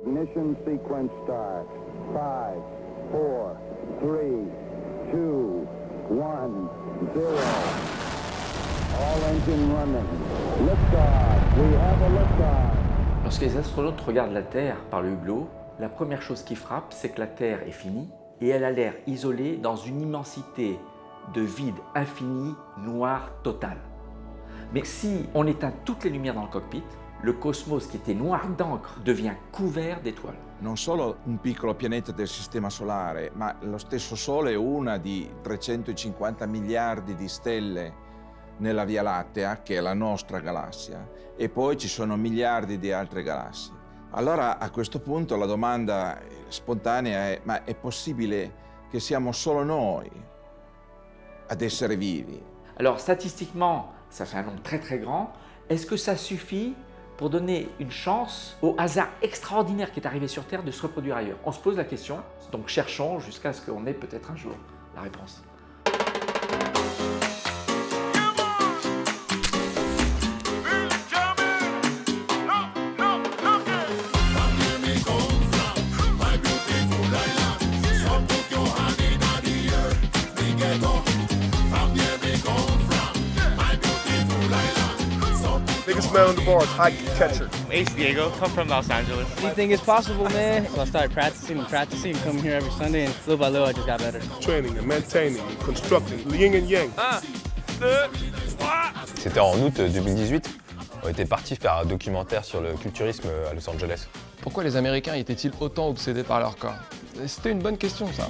Ignition sequence start. 5, 4, 3, 2, 1, 0. All engine running. Liftoff. We have a liftoff. Lorsque les astronautes regardent la Terre par le hublot, la première chose qui frappe, c'est que la Terre est finie et elle a l'air isolée dans une immensité de vide infini, noir total. Mais si on éteint toutes les lumières dans le cockpit, le cosmos qui était noir d'encre devient couvert d'étoiles. Non solo un piccolo pianeta del Sistema Solare, ma lo stesso Sole è una di 350 miliardi di stelle nella Via Lattea, che è la nostra galassia, e poi ci sono miliardi di altre galassie. Allora a questo punto la domanda spontanea è: ma è possibile che siamo solo noi ad essere vivi? Alors statistiquement, ça fait un nombre très très grand. Est-ce que ça suffit pour donner une chance au hasard extraordinaire qui est arrivé sur Terre de se reproduire ailleurs? On se pose la question, donc cherchons jusqu'à ce qu'on ait peut-être un jour la réponse. Biggest man on the bar is Ike Catcher. Ace Diego, come from Los Angeles. Anything is possible, man. So I started practicing, coming here every Sunday, and little by little I just got better. Training and maintaining and constructing the yin and yang. C'était en août 2018. On était partis faire un documentaire sur le culturisme à Los Angeles. Pourquoi les Américains étaient-ils autant obsédés par leur corps? C'était une bonne question, ça.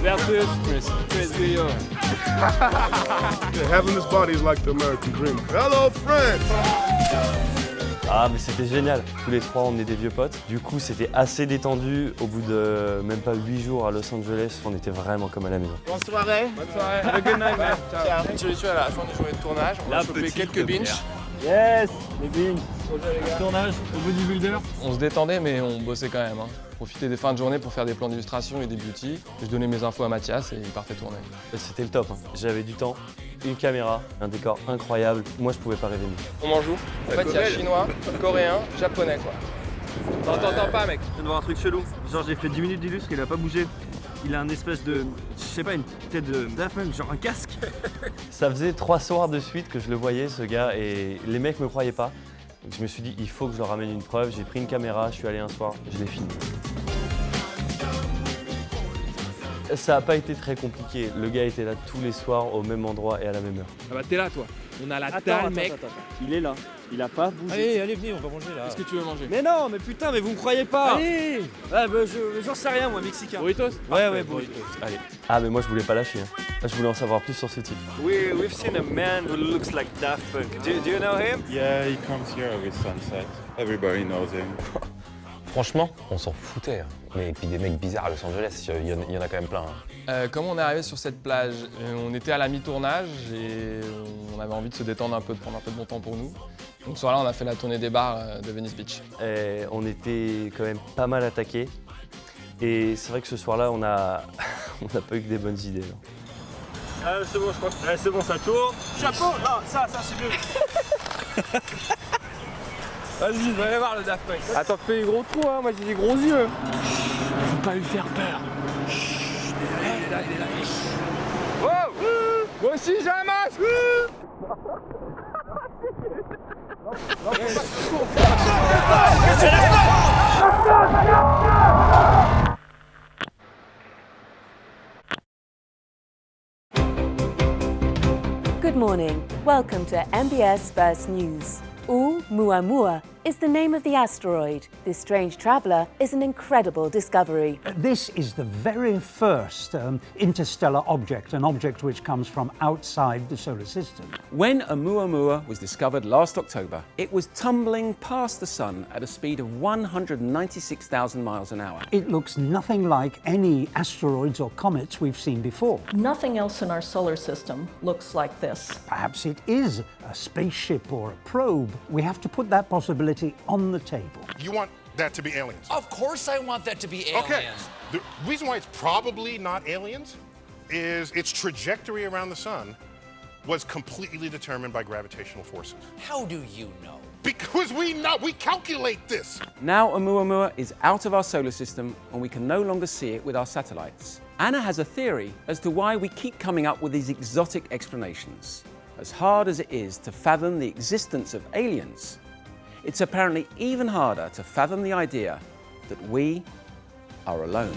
Versus Chris Rio. Yeah, having this body is like the American dream. Hello, friends! Ah mais c'était génial, tous les trois on est des vieux potes. Du coup c'était assez détendu, au bout de même pas 8 jours à Los Angeles, on était vraiment comme à la maison. Bonne soirée. Bonne soirée. Have a good night, man. Ciao. Tu à la fin des journées de tournage, on a chopé quelques binges. Yes, les bings. Tournage au bodybuilder. On se détendait, mais on bossait quand même. Profiter des fins de journée pour faire des plans d'illustration et des beauty. Je donnais mes infos à Mathias et il partait tourner. C'était le top, J'avais du temps, une caméra, un décor incroyable. Moi je pouvais pas rêver mieux. On mange où? En fait, il y a chinois, coréen, japonais, quoi. T'entends pas, mec? Je viens de voir un truc chelou. Genre, j'ai fait 10 minutes d'illustre, il a pas bougé. Il a un espèce de, je sais pas, une tête de Daphne, genre un casque. Ça faisait 3 soirs de suite que je le voyais, ce gars, et les mecs me croyaient pas. Donc je me suis dit, il faut que je leur ramène une preuve. J'ai pris une caméra, je suis allé un soir, je l'ai filmé. Ça n'a pas été très compliqué. Le gars était là tous les soirs, au même endroit et à la même heure. Ah bah t'es là, toi. On a la dalle, mec. Attends. Il est là. Il a pas bougé. Allez, venez, on va manger là. Qu'est-ce que tu veux manger? Mais non, mais putain, mais vous me croyez pas. Allez. Ouais, bah j'en sais rien, moi, mexicain. Burritos? Ouais, burritos. Allez. Ah mais moi je voulais pas lâcher. Je voulais en savoir plus sur ce type. We've seen a man who looks like Daft Punk. Do you know him? Yeah, he comes here with sunset. Everybody knows him. Franchement, on s'en foutait. Mais et puis des mecs bizarres à Los Angeles, il y en a quand même plein. Comment on est arrivé sur cette plage? On était à la mi-tournage et on avait envie de se détendre un peu, de prendre un peu de bon temps pour nous. Donc ce soir-là, on a fait la tournée des bars de Venice Beach. Et on était quand même pas mal attaqués. Et c'est vrai que ce soir-là, on a pas eu que des bonnes idées. C'est bon, je crois. C'est bon, ça tourne. Chapeau. Non, ça c'est mieux. Vas-y, je vais aller voir le Daft Punk. Attends, fais des gros trous, moi j'ai des gros yeux. Faut pas lui faire peur. Chut, il est là. Wow. Moi aussi j'ai un masque. Good morning. Welcome to MBS First News. Oumuamua is the name of the asteroid. This strange traveller is an incredible discovery. This is the very first interstellar object, an object which comes from outside the solar system. When Oumuamua was discovered last October, it was tumbling past the Sun at a speed of 196,000 miles an hour. It looks nothing like any asteroids or comets we've seen before. Nothing else in our solar system looks like this. Perhaps it is a spaceship or a probe. We have to put that possibility on the table. You want that to be aliens? Of course I want that to be aliens. Okay. The reason why it's probably not aliens is its trajectory around the sun was completely determined by gravitational forces. How do you know? Because we know, we calculate this. Now Oumuamua is out of our solar system and we can no longer see it with our satellites. Anna has a theory as to why we keep coming up with these exotic explanations. As hard as it is to fathom the existence of aliens, it's apparently even harder to fathom the idea that we are alone.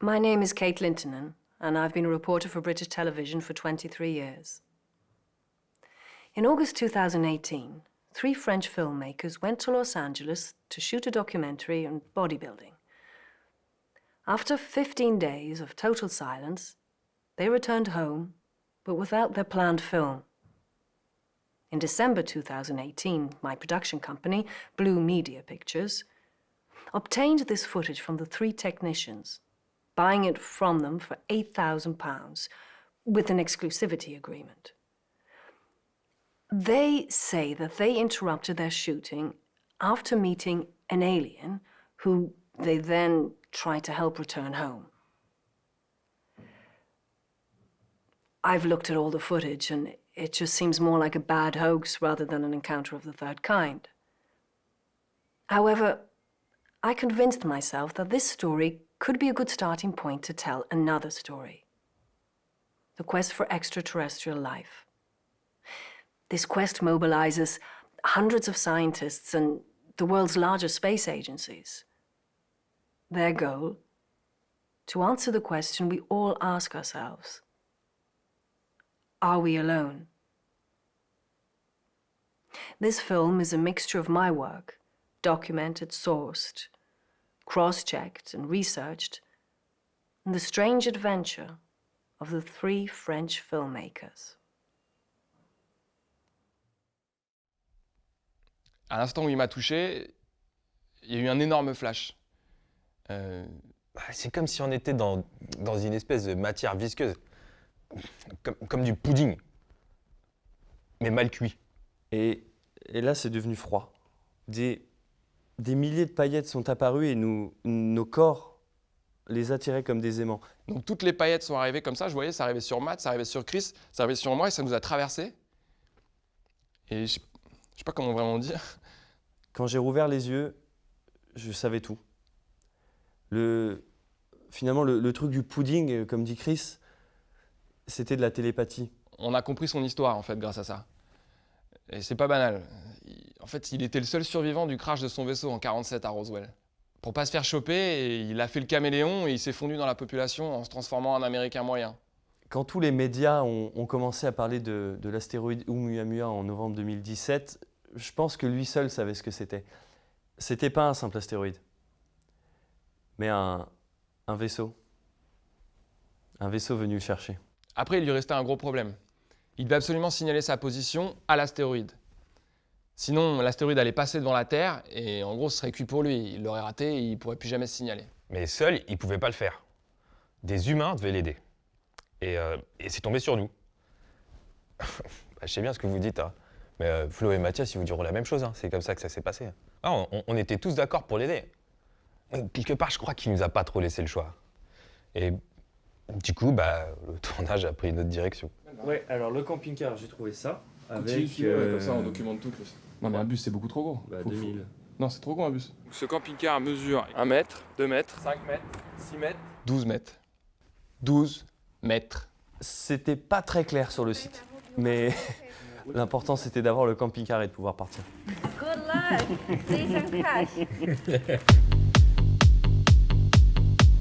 My name is Kate Lintonen, and I've been a reporter for British television for 23 years. In August 2018, 3 French filmmakers went to Los Angeles to shoot a documentary on bodybuilding. After 15 days of total silence, they returned home, but without their planned film. In December 2018, my production company, Blue Media Pictures, obtained this footage from the 3 technicians, buying it from them for £8,000 with an exclusivity agreement. They say that they interrupted their shooting after meeting an alien who they then tried to help return home. I've looked at all the footage and it just seems more like a bad hoax rather than an encounter of the third kind. However, I convinced myself that this story could be a good starting point to tell another story. The quest for extraterrestrial life. This quest mobilizes hundreds of scientists and the world's largest space agencies. Their goal? To answer the question we all ask ourselves. Are we alone? This film is a mixture of my work, documented, sourced, cross-checked and researched, and the strange adventure of the 3 French filmmakers. À l'instant où il m'a touché, il y a eu un énorme flash. C'est comme si on était dans une espèce de matière visqueuse, comme du pudding, mais mal cuit. Et là, c'est devenu froid. Des milliers de paillettes sont apparues et nos corps les attiraient comme des aimants. Donc toutes les paillettes sont arrivées comme ça, je voyais, ça arrivait sur Matt, ça arrivait sur Chris, ça arrivait sur moi et ça nous a traversés. Et je sais pas comment vraiment dire. Quand j'ai rouvert les yeux, je savais tout. Finalement, le truc du pudding, comme dit Chris, c'était de la télépathie. On a compris son histoire, en fait, grâce à ça. Et c'est pas banal. En fait, il était le seul survivant du crash de son vaisseau en 1947 à Roswell. Pour pas se faire choper, il a fait le caméléon et il s'est fondu dans la population en se transformant en Américain moyen. Quand tous les médias ont commencé à parler de l'astéroïde Oumuamua en novembre 2017, je pense que lui seul savait ce que c'était. C'était pas un simple astéroïde, mais un vaisseau. Un vaisseau venu le chercher. Après, il lui restait un gros problème. Il devait absolument signaler sa position à l'astéroïde. Sinon, l'astéroïde allait passer devant la Terre et en gros, ce serait cuit pour lui. Il l'aurait raté et il ne pourrait plus jamais se signaler. Mais seul, il ne pouvait pas le faire. Des humains devaient l'aider. Et c'est tombé sur nous. Je sais bien ce que vous dites, hein. Mais Flo et Mathias, ils vous diront la même chose. Hein. C'est comme ça que ça s'est passé. Ah, on était tous d'accord pour l'aider. Quelque part, je crois qu'il nous a pas trop laissé le choix. Et du coup, le tournage a pris une autre direction. Ouais, alors le camping-car, j'ai trouvé ça. Avec comme ça, on documente tout, Chris. Non, mais un bus, c'est beaucoup trop gros. 2000. Non, c'est trop gros, un bus. Ce camping-car mesure 1 mètre, 2 mètres, 5 mètres, 6 mètres, 12 mètres. 12 mètres. C'était pas très clair sur le site, mais l'important c'était d'avoir le camping-car et de pouvoir partir. Good luck. See some cash.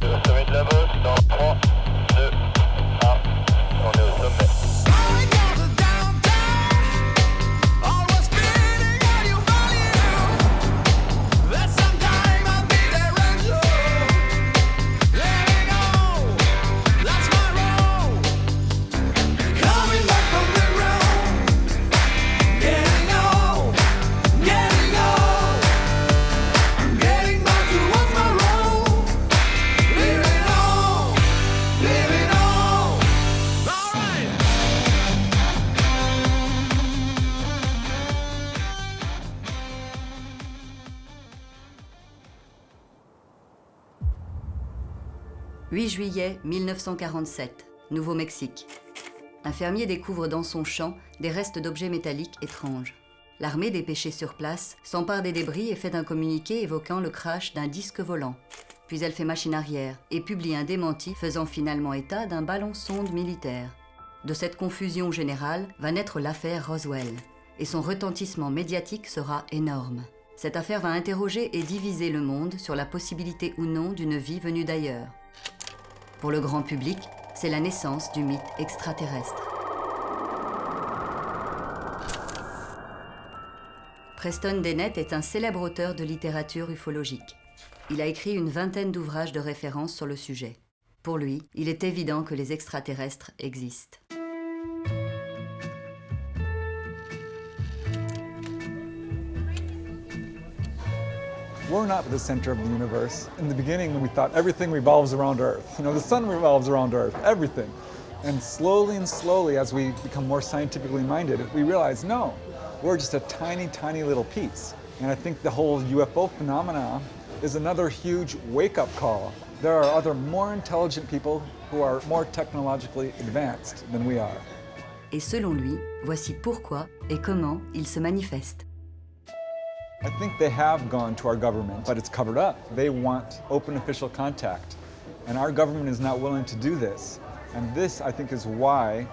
Le sommet de la bosse dans 3, 2, 1. On est au sommet. 8 juillet 1947, Nouveau-Mexique. Un fermier découvre dans son champ des restes d'objets métalliques étranges. L'armée dépêchée sur place s'empare des débris et fait un communiqué évoquant le crash d'un disque volant. Puis elle fait machine arrière et publie un démenti faisant finalement état d'un ballon-sonde militaire. De cette confusion générale va naître l'affaire Roswell, et son retentissement médiatique sera énorme. Cette affaire va interroger et diviser le monde sur la possibilité ou non d'une vie venue d'ailleurs. Pour le grand public, c'est la naissance du mythe extraterrestre. Preston Dennett est un célèbre auteur de littérature ufologique. Il a écrit une vingtaine d'ouvrages de référence sur le sujet. Pour lui, il est évident que les extraterrestres existent. We're not the center of the universe. In the beginning, we thought everything revolves around Earth. You know, the sun revolves around Earth, everything. And slowly, as we become more scientifically minded, we realize, no, we're just a tiny, tiny little piece. And I think the whole UFO phenomena is another huge wake-up call. There are other more intelligent people who are more technologically advanced than we are. Et selon lui, voici pourquoi et comment ils se manifestent. I think they have gone to our government, but it's covered up. They want open official contact, and our government is not willing to do this. And this, I think, is why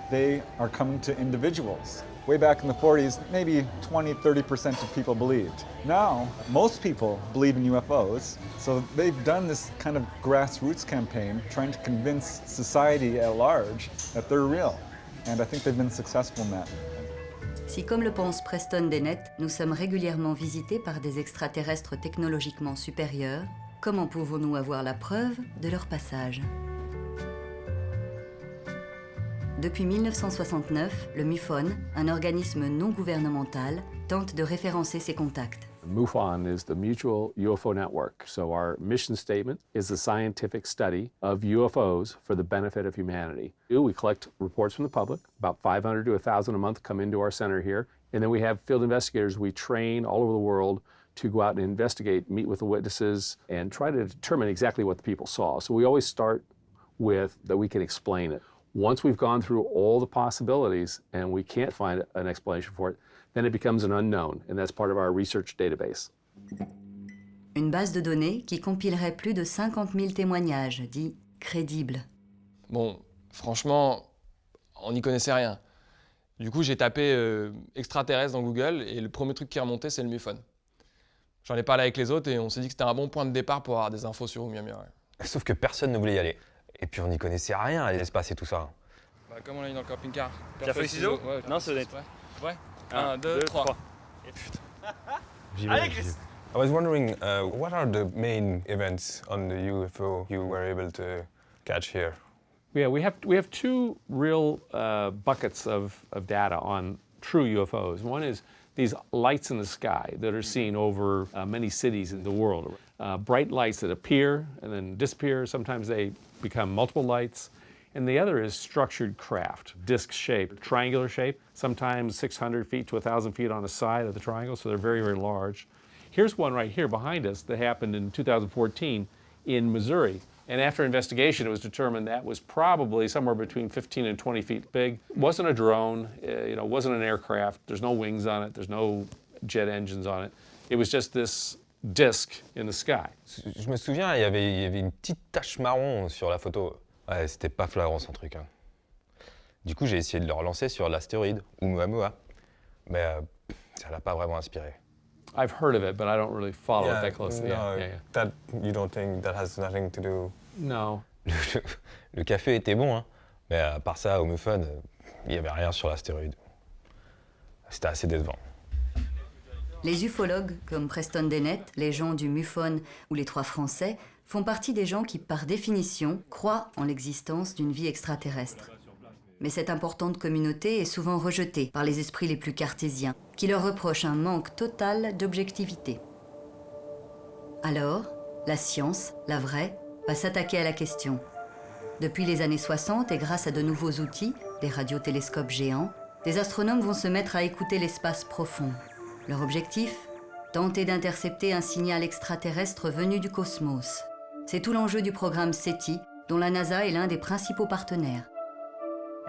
they are coming to individuals. Way back in the 40s, maybe 20–30% of people believed. Now, most people believe in UFOs, so they've done this kind of grassroots campaign trying to convince society at large that they're real. And I think they've been successful in that. Si, comme le pense Preston Dennett, nous sommes régulièrement visités par des extraterrestres technologiquement supérieurs, comment pouvons-nous avoir la preuve de leur passage? Depuis 1969, le MUFON, un organisme non gouvernemental, tente de référencer ces contacts. MUFON is the Mutual UFO Network. So our mission statement is a scientific study of UFOs for the benefit of humanity. We collect reports from the public. About 500 to 1,000 a month come into our center here. And then we have field investigators we train all over the world to go out and investigate, meet with the witnesses, and try to determine exactly what the people saw. So we always start with that we can explain it. Once we've gone through all the possibilities and we can't find an explanation for it, then it becomes an unknown, and that's part of our research database. Une base de données qui compilerait plus de 50 000 témoignages, dits crédibles. Bon, franchement, on n'y connaissait rien. Du coup, j'ai tapé extraterrestre dans Google et le premier truc qui est remonté, c'est le MUFON. J'en ai parlé avec les autres et on s'est dit que c'était un bon point de départ pour avoir des infos sur Oumuamua. Ouais. Sauf que personne ne voulait y aller. Et puis on n'y connaissait rien à l'espace et tout ça. Bah, comme on l'a dit dans le camping-car. Pierre, feuille, ciseaux. Ouais, non, c'est honnête. Ouais. 1, 2, 3. Et putain. Allez, Chris. I was wondering, what are the main events on the UFO you were able to catch here? Yeah, we have two real buckets of data on true UFOs. One is these lights in the sky that are seen over many cities in the world. Bright lights that appear and then disappear. Sometimes they become multiple lights. And the other is structured craft, disc shape, triangular shape, sometimes 600 feet to 1,000 feet on the side of the triangle, so they're very, very large. Here's one right here behind us that happened in 2014 in Missouri. And after investigation, it was determined that was probably somewhere between 15 and 20 feet big. It wasn't a drone, wasn't an aircraft. There's no wings on it. There's no jet engines on it. It was just this disc in the sky. Je me souviens, il y avait une petite tache marron sur la photo. Ouais, c'était pas flagrant son truc. Hein. Du coup, j'ai essayé de le relancer sur l'astéroïde, Oumuamua, mais ça l'a pas vraiment inspiré. I've heard of it, but I don't really follow it that closely. No, that you don't think that has nothing to do? No. Le café était bon, hein, mais à part ça, au MUFON, il n'y avait rien sur l'astéroïde. C'était assez décevant. Les ufologues, comme Preston Dennett, les gens du MUFON ou les Trois Français, font partie des gens qui, par définition, croient en l'existence d'une vie extraterrestre. Mais cette importante communauté est souvent rejetée par les esprits les plus cartésiens, qui leur reprochent un manque total d'objectivité. Alors, la science, la vraie, va s'attaquer à la question. Depuis les années 60 et grâce à de nouveaux outils, des radiotélescopes géants, des astronomes vont se mettre à écouter l'espace profond. Leur objectif ? Tenter d'intercepter un signal extraterrestre venu du cosmos. C'est tout l'enjeu du programme SETI, dont la NASA est l'un des principaux partenaires.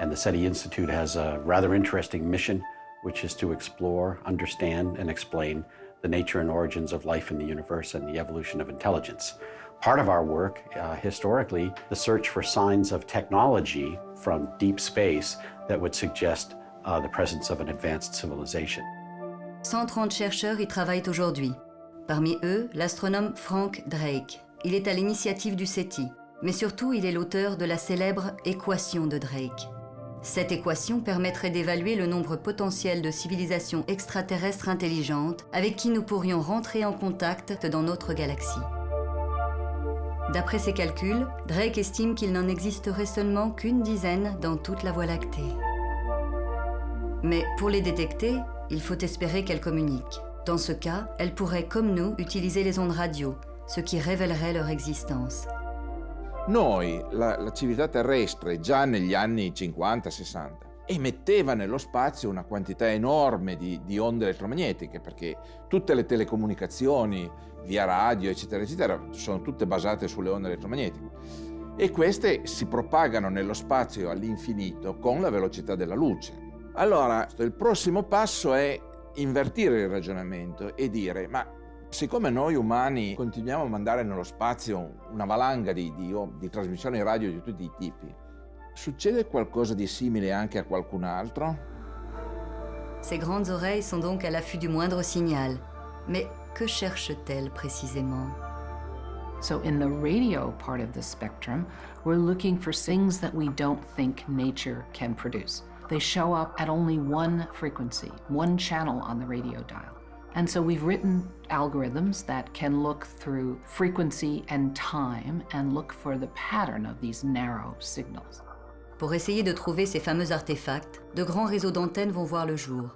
And the SETI Institute has a rather interesting mission, which is to explore, understand, and explain the nature and origins of life in the universe and the evolution of intelligence. Part of our work, historically, the search for signs of technology from deep space that would suggest the presence of an advanced civilization. 130 chercheurs y travaillent aujourd'hui. Parmi eux, l'astronome Frank Drake. Il est à l'initiative du SETI, mais surtout il est l'auteur de la célèbre équation de Drake. Cette équation permettrait d'évaluer le nombre potentiel de civilisations extraterrestres intelligentes avec qui nous pourrions rentrer en contact dans notre galaxie. D'après ses calculs, Drake estime qu'il n'en existerait seulement qu'une dizaine dans toute la Voie lactée. Mais pour les détecter, il faut espérer qu'elles communiquent. Dans ce cas, elles pourraient, comme nous, utiliser les ondes radio, ce qui révélerait leur existence. Noi, la civiltà terrestre, già negli anni 50-60, emetteva nello spazio una quantità enorme di onde elettromagnetiche, perché tutte le telecomunicazioni, via radio, eccetera, eccetera, sono tutte basate sulle onde elettromagnetiche. E queste si propagano nello spazio all'infinito con la velocità della luce. Allora, il prossimo passo è invertire il ragionamento e dire, ma siccome noi umani continuiamo a mandare nello spazio una valanga di trasmissioni radio di tutti i tipi, succede qualcosa di simile anche a qualcun altro? Ses grandes oreilles sont donc à l'affût du moindre signal. Mais que cherche-t-elle précisément? So in the radio part of the spectrum, we're looking for things that we don't think nature can produce. They show up at only one frequency, one channel on the radio dial. And so we've written algorithms that can look through frequency and time and look for the pattern of these narrow signals. Pour essayer de trouver ces fameux artefacts, de grands réseaux d'antennes vont voir le jour.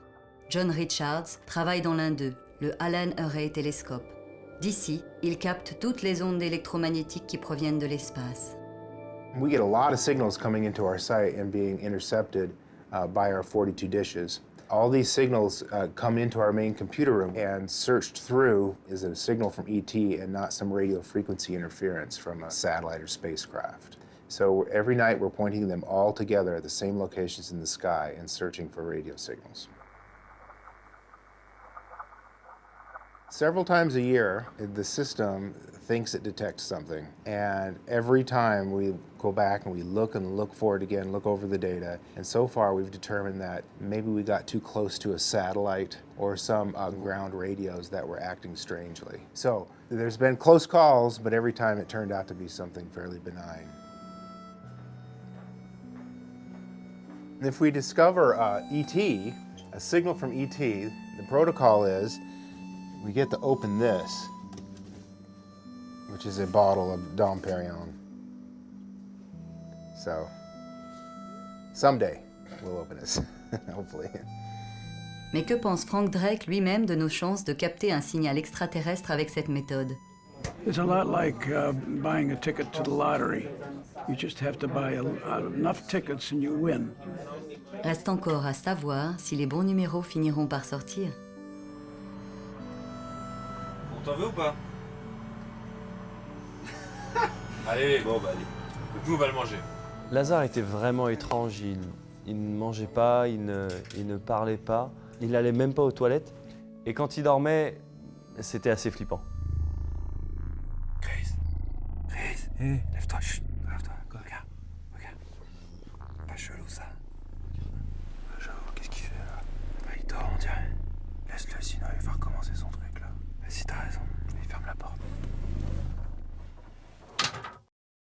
John Richards travaille dans l'un d'eux, le Allen Array Telescope. D'ici, il capte toutes les ondes électromagnétiques qui proviennent de l'espace. We get a lot of signals coming into our site and being intercepted by our 42 dishes. All these signals come into our main computer room, and searched through is a signal from ET and not some radio frequency interference from a satellite or spacecraft. So every night we're pointing them all together at the same locations in the sky and searching for radio signals. Several times a year, the system thinks it detects something, and every time we go back and we look for it again, look over the data, and so far we've determined that maybe we got too close to a satellite or some ground radios that were acting strangely. So there's been close calls, but every time it turned out to be something fairly benign. If we discover ET, a signal from ET, the protocol is we get to open this, which is a bottle of Dom Perignon. So, someday, we'll open this, hopefully. Mais que pense Frank Drake lui-même de nos chances de capter un signal extraterrestre avec cette méthode? It's a lot like buying a ticket to the lottery. You just have to buy enough tickets and you win. Reste encore à savoir si les bons numéros finiront par sortir. On t'en veut ou pas? Allez, bon bah allez. Nous on va le manger. Lazare était vraiment étrange, il ne mangeait pas, il ne parlait pas, il n'allait même pas aux toilettes. Et quand il dormait, c'était assez flippant. Chris, hé, lève-toi, chut, lève-toi, regarde. Pas chelou ça. Pas chelou, qu'est-ce qu'il fait là? Bah il dort on dirait. Laisse-le sinon il va recommencer son truc là. Vas-y t'as raison, il ferme la porte.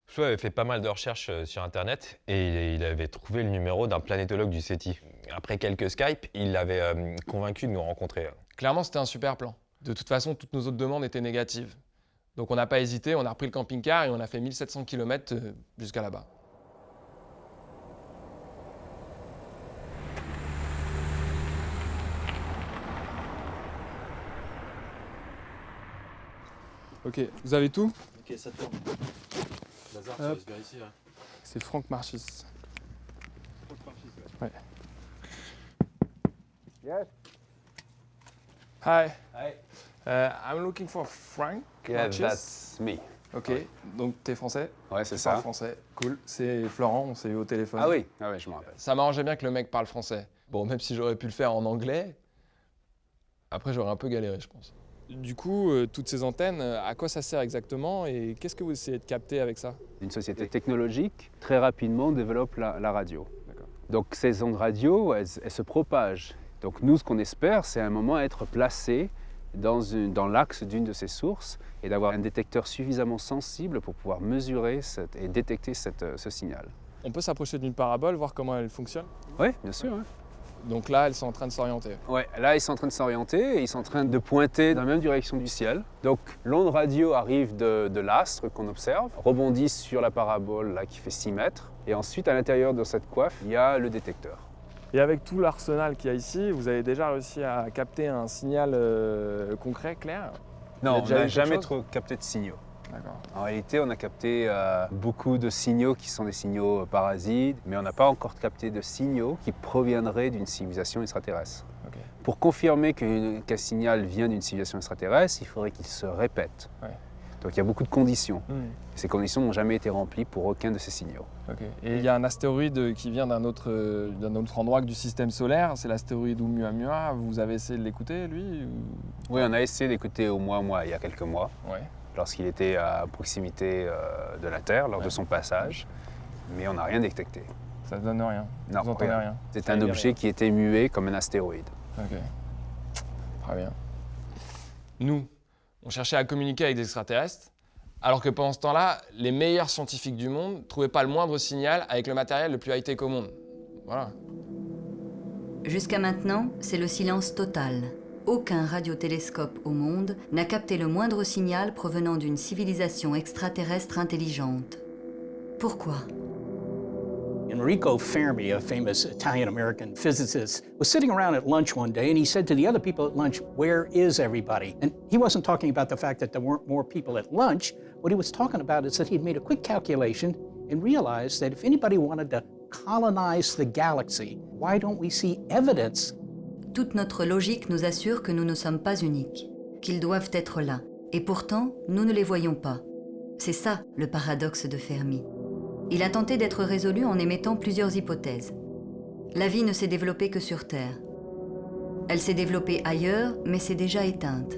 Flo avait fait pas mal de recherches sur Internet et il avait trouvé le numéro d'un planétologue du SETI. Après quelques Skype, il l'avait convaincu de nous rencontrer. Clairement, c'était un super plan. De toute façon, toutes nos autres demandes étaient négatives. Donc on n'a pas hésité, on a repris le camping-car et on a fait 1700 km jusqu'à là-bas. Ok, vous avez tout? Ok, ça tourne. Lazare, tu restes bien ici. Hein. C'est Franck Marchis. Ouais. Yes. Hi. Hi. I'm looking for Frank Yeah, Marchis. that's me. Ok, donc t'es français? Ouais, c'est Tu ça. parles français, cool. C'est Florent, on s'est eu au téléphone. Ah oui, je m'en rappelle. Ça m'arrangeait bien que le mec parle français. Bon, même si j'aurais pu le faire en anglais, après j'aurais un peu galéré, je pense. Du coup, toutes ces antennes, à quoi ça sert exactement et qu'est-ce que vous essayez de capter avec ça? Une société technologique, très rapidement, développe la radio. Donc ces ondes radio, elles se propagent. Donc nous, ce qu'on espère, c'est à un moment être placé dans l'axe d'une de ces sources et d'avoir un détecteur suffisamment sensible pour pouvoir mesurer et détecter ce signal. On peut s'approcher d'une parabole, voir comment elle fonctionne? Oui, bien sûr. Ouais. Donc là, elles sont en train de s'orienter. Ouais, là, ils sont en train de s'orienter et ils sont en train de pointer dans la même direction du ciel. Donc l'onde radio arrive de l'astre qu'on observe, rebondit sur la parabole là, qui fait 6 mètres et ensuite, à l'intérieur de cette coiffe, il y a le détecteur. Et avec tout l'arsenal qu'il y a ici, vous avez déjà réussi à capter un signal concret, clair? Non, on n'a jamais trop capté de signaux. En réalité, on a capté beaucoup de signaux qui sont des signaux parasites, mais on n'a pas encore capté de signaux qui proviendraient d'une civilisation extraterrestre. Okay. Pour confirmer qu'un signal vient d'une civilisation extraterrestre, il faudrait qu'il se répète. Ouais. Donc il y a beaucoup de conditions. Ces conditions n'ont jamais été remplies pour aucun de ces signaux. Okay. Et il y a un astéroïde qui vient d'un autre endroit que du système solaire, c'est l'astéroïde Oumuamua. Vous avez essayé de l'écouter, lui ou... Oui, on a essayé d'écouter Oumuamua il y a quelques mois, lorsqu'il était à proximité de la Terre, lors de son passage, mais on n'a rien détecté. Ça ne donne rien? Non, vous n'entendez rien? C'est un objet qui était muet comme un astéroïde. Ok, très bien. Nous, on cherchait à communiquer avec des extraterrestres, alors que pendant ce temps-là, les meilleurs scientifiques du monde ne trouvaient pas le moindre signal avec le matériel le plus high-tech au monde. Voilà. Jusqu'à maintenant, c'est le silence total. Aucun radiotélescope au monde n'a capté le moindre signal provenant d'une civilisation extraterrestre intelligente. Pourquoi? Enrico Fermi, a famous Italian-American physicist, was sitting around at lunch one day and he said to the other people at lunch, "Where is everybody?" And he wasn't talking about the fact that there weren't more people at lunch. What he was talking about is that he'd made a quick calculation and realized that if anybody wanted to colonize the galaxy, why don't we see evidence? Toute notre logique nous assure que nous ne sommes pas uniques, qu'ils doivent être là. Et pourtant, nous ne les voyons pas. C'est ça, le paradoxe de Fermi. Il a tenté d'être résolu en émettant plusieurs hypothèses. La vie ne s'est développée que sur Terre. Elle s'est développée ailleurs, mais s'est déjà éteinte.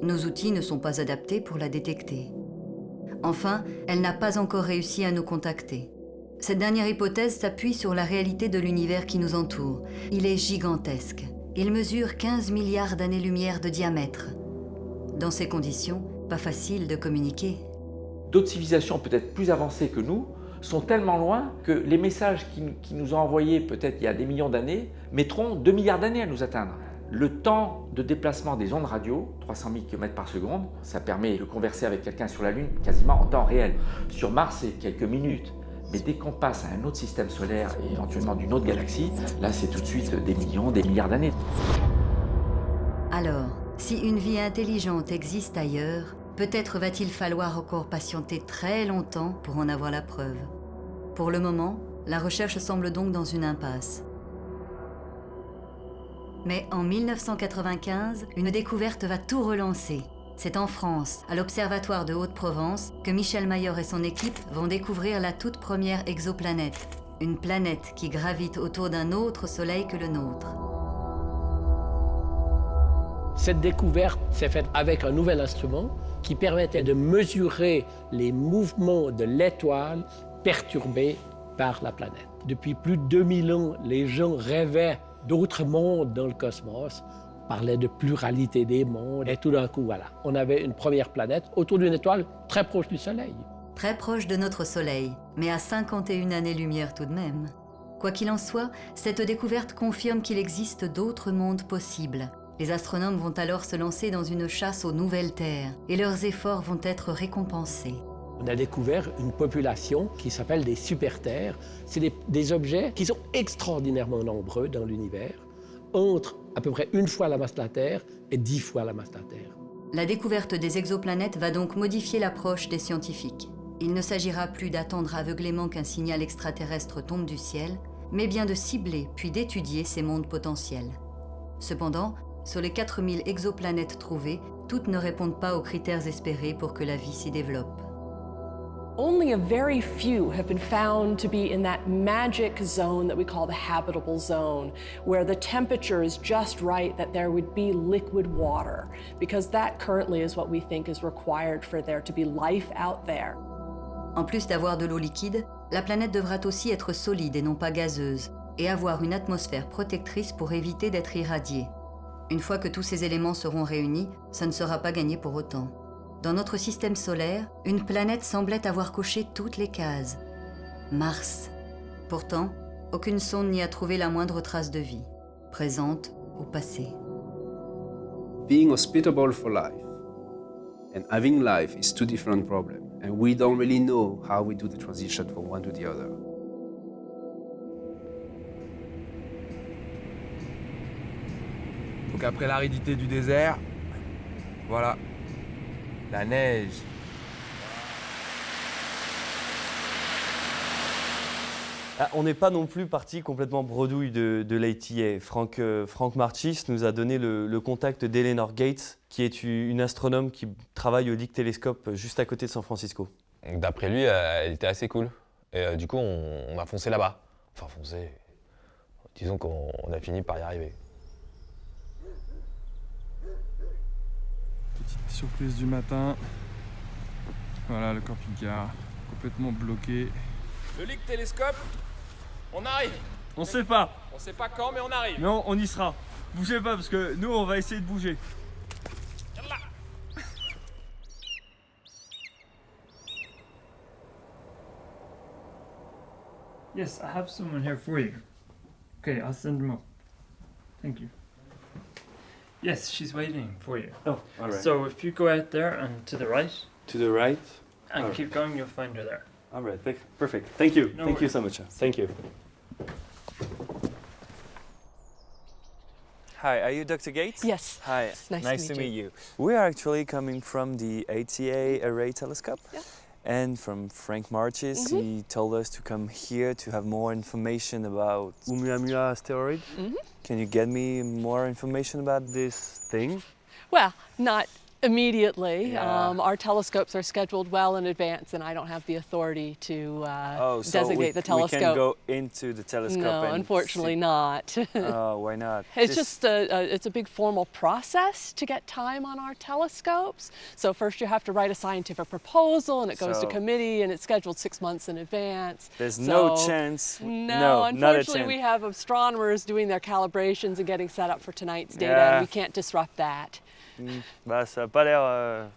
Nos outils ne sont pas adaptés pour la détecter. Enfin, elle n'a pas encore réussi à nous contacter. Cette dernière hypothèse s'appuie sur la réalité de l'univers qui nous entoure. Il est gigantesque. Il mesure 15 milliards d'années-lumière de diamètre. Dans ces conditions, pas facile de communiquer. D'autres civilisations peut-être plus avancées que nous sont tellement loin que les messages qui nous ont envoyés peut-être il y a des millions d'années mettront 2 milliards d'années à nous atteindre. Le temps de déplacement des ondes radio, 300 000 km par seconde, ça permet de converser avec quelqu'un sur la Lune quasiment en temps réel. Sur Mars, c'est quelques minutes. Mais dès qu'on passe à un autre système solaire et éventuellement d'une autre galaxie, là c'est tout de suite des millions, des milliards d'années. Alors, si une vie intelligente existe ailleurs, peut-être va-t-il falloir encore patienter très longtemps pour en avoir la preuve. Pour le moment, la recherche semble donc dans une impasse. Mais en 1995, une découverte va tout relancer. C'est en France, à l'Observatoire de Haute-Provence, que Michel Mayor et son équipe vont découvrir la toute première exoplanète. Une planète qui gravite autour d'un autre soleil que le nôtre. Cette découverte s'est faite avec un nouvel instrument qui permettait de mesurer les mouvements de l'étoile perturbés par la planète. Depuis plus de 2000 ans, les gens rêvaient d'autres mondes dans le cosmos, parlaient de pluralité des mondes, et tout d'un coup, voilà, on avait une première planète autour d'une étoile très proche du Soleil. Très proche de notre Soleil, mais à 51 années-lumière tout de même. Quoi qu'il en soit, cette découverte confirme qu'il existe d'autres mondes possibles. Les astronomes vont alors se lancer dans une chasse aux nouvelles terres, et leurs efforts vont être récompensés. On a découvert une population qui s'appelle des super-terres. C'est des objets qui sont extraordinairement nombreux dans l'univers, entre à peu près 1 fois la masse de la Terre et 10 fois la masse de la Terre. La découverte des exoplanètes va donc modifier l'approche des scientifiques. Il ne s'agira plus d'attendre aveuglément qu'un signal extraterrestre tombe du ciel, mais bien de cibler puis d'étudier ces mondes potentiels. Cependant, sur les 4000 exoplanètes trouvées, toutes ne répondent pas aux critères espérés pour que la vie s'y développe. Only a very few have been found to be in that magic zone that we call the habitable zone, where the temperature is just right that there would be liquid water, because that currently is what we think is required for there to be life out there. En plus d'avoir de l'eau liquide, la planète devra aussi être solide et non pas gazeuse, et avoir une atmosphère protectrice pour éviter d'être irradiée. Une fois que tous ces éléments seront réunis, ça ne sera pas gagné pour autant. Dans notre système solaire, une planète semblait avoir coché toutes les cases. Mars. Pourtant, aucune sonde n'y a trouvé la moindre trace de vie, présente ou passée. Being hospitable for life and having life is two different problems, and we don't really know how we do the transition from one to the other. Donc après l'aridité du désert, voilà, la neige. Ah, on n'est pas non plus parti complètement bredouille de l'ATA. Frank Marchis nous a donné le contact d'Eleanor Gates, qui est une astronome qui travaille au Lick Telescope juste à côté de San Francisco. D'après lui, elle était assez cool. Et du coup, on a foncé là-bas. Enfin, foncé. Disons qu'on a fini par y arriver. Petite surprise du matin. Voilà le camping-car, complètement bloqué. Le Lick Telescope, on arrive. On sait pas. On sait pas quand, mais on arrive. Mais on y sera. Bougez pas parce que nous on va essayer de bouger. Yes, I have someone here for you. Okay, I'll send them up. Thank you. Yes, she's waiting for you. Oh, all right. So if you go out there and to the right. To the right. And all keep going, you'll find her there. All right, perfect. Thank you. No Thank you worries. so much. Thank you. Hi, are you Dr. Gates? Yes. Hi, Nice to meet you. We are actually coming from the ATA Array Telescope. Yeah. And from Frank Marchis, he told us to come here to have more information about Oumuamua asteroid. Can you get me more information about this thing? Well, not immediately. Yeah. Our telescopes are scheduled well in advance, and I don't have the authority to So designate the telescope. we can go into the telescope No, and unfortunately not. Oh, why not? It's just it's a big formal process to get time on our telescopes. So first you have to write a scientific proposal, and it goes to So- committee, and it's scheduled 6 months in advance. There's no So- chance. No, not a unfortunately, chance. we have astronomers doing their calibrations and getting set up for tonight's data, Yeah. and we can't disrupt that. Bah, ça a pas l'air.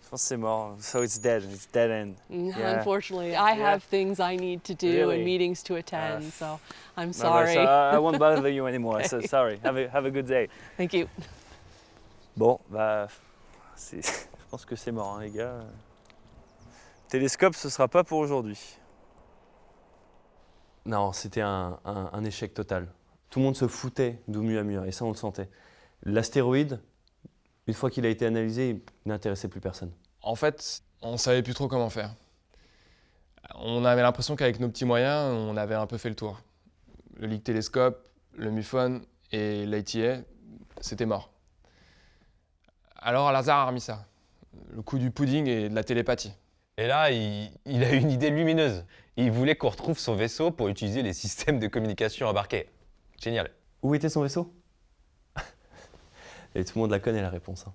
Je pense que c'est mort. So it's dead end. Yeah. Unfortunately, I have things I need to do Really? and meetings to attend, so I'm No, sorry. but, I won't bother you anymore. So Okay. sorry. Have a good day. Thank you. Bon, bah, je pense que c'est mort, hein, les gars. Télescope, ce sera pas pour aujourd'hui. Non, c'était un échec total. Tout le monde se foutait d'Oumuamua, et ça, on le sentait. L'astéroïde, une fois qu'il a été analysé, il n'intéressait plus personne. En fait, on savait plus trop comment faire. On avait l'impression qu'avec nos petits moyens, on avait un peu fait le tour. Le Lick Telescope, le MUFON et l'ATA, c'était mort. Alors Al-Azhar a remis ça. Le coup du pudding et de la télépathie. Et là, il a eu une idée lumineuse. Il voulait qu'on retrouve son vaisseau pour utiliser les systèmes de communication embarqués. Génial. Où était son vaisseau? Et tout le monde la connaît, la réponse. Hein.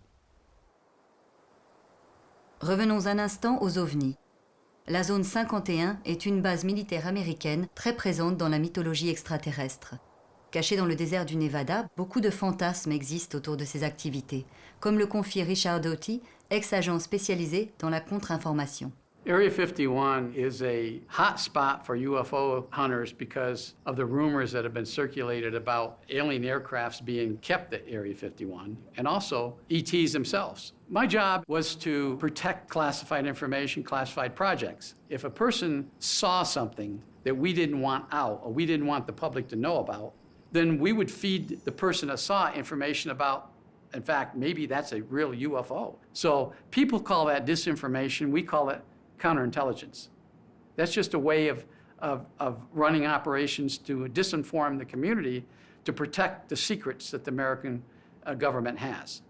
Revenons un instant aux ovnis. La zone 51 est une base militaire américaine très présente dans la mythologie extraterrestre. Cachée dans le désert du Nevada, beaucoup de fantasmes existent autour de ces activités, comme le confie Richard Doughty, ex-agent spécialisé dans la contre-information. Area 51 is a hot spot for UFO hunters because of the rumors that have been circulated about alien aircrafts being kept at Area 51 and also ETs themselves. My job was to protect classified information, classified projects. If a person saw something that we didn't want out or we didn't want the public to know about, then we would feed the person that saw information about, in fact, maybe that's a real UFO. So people call that disinformation. We call it counterintelligence. That's just a way of running operations to disinform the community to protect the secrets that the American government has.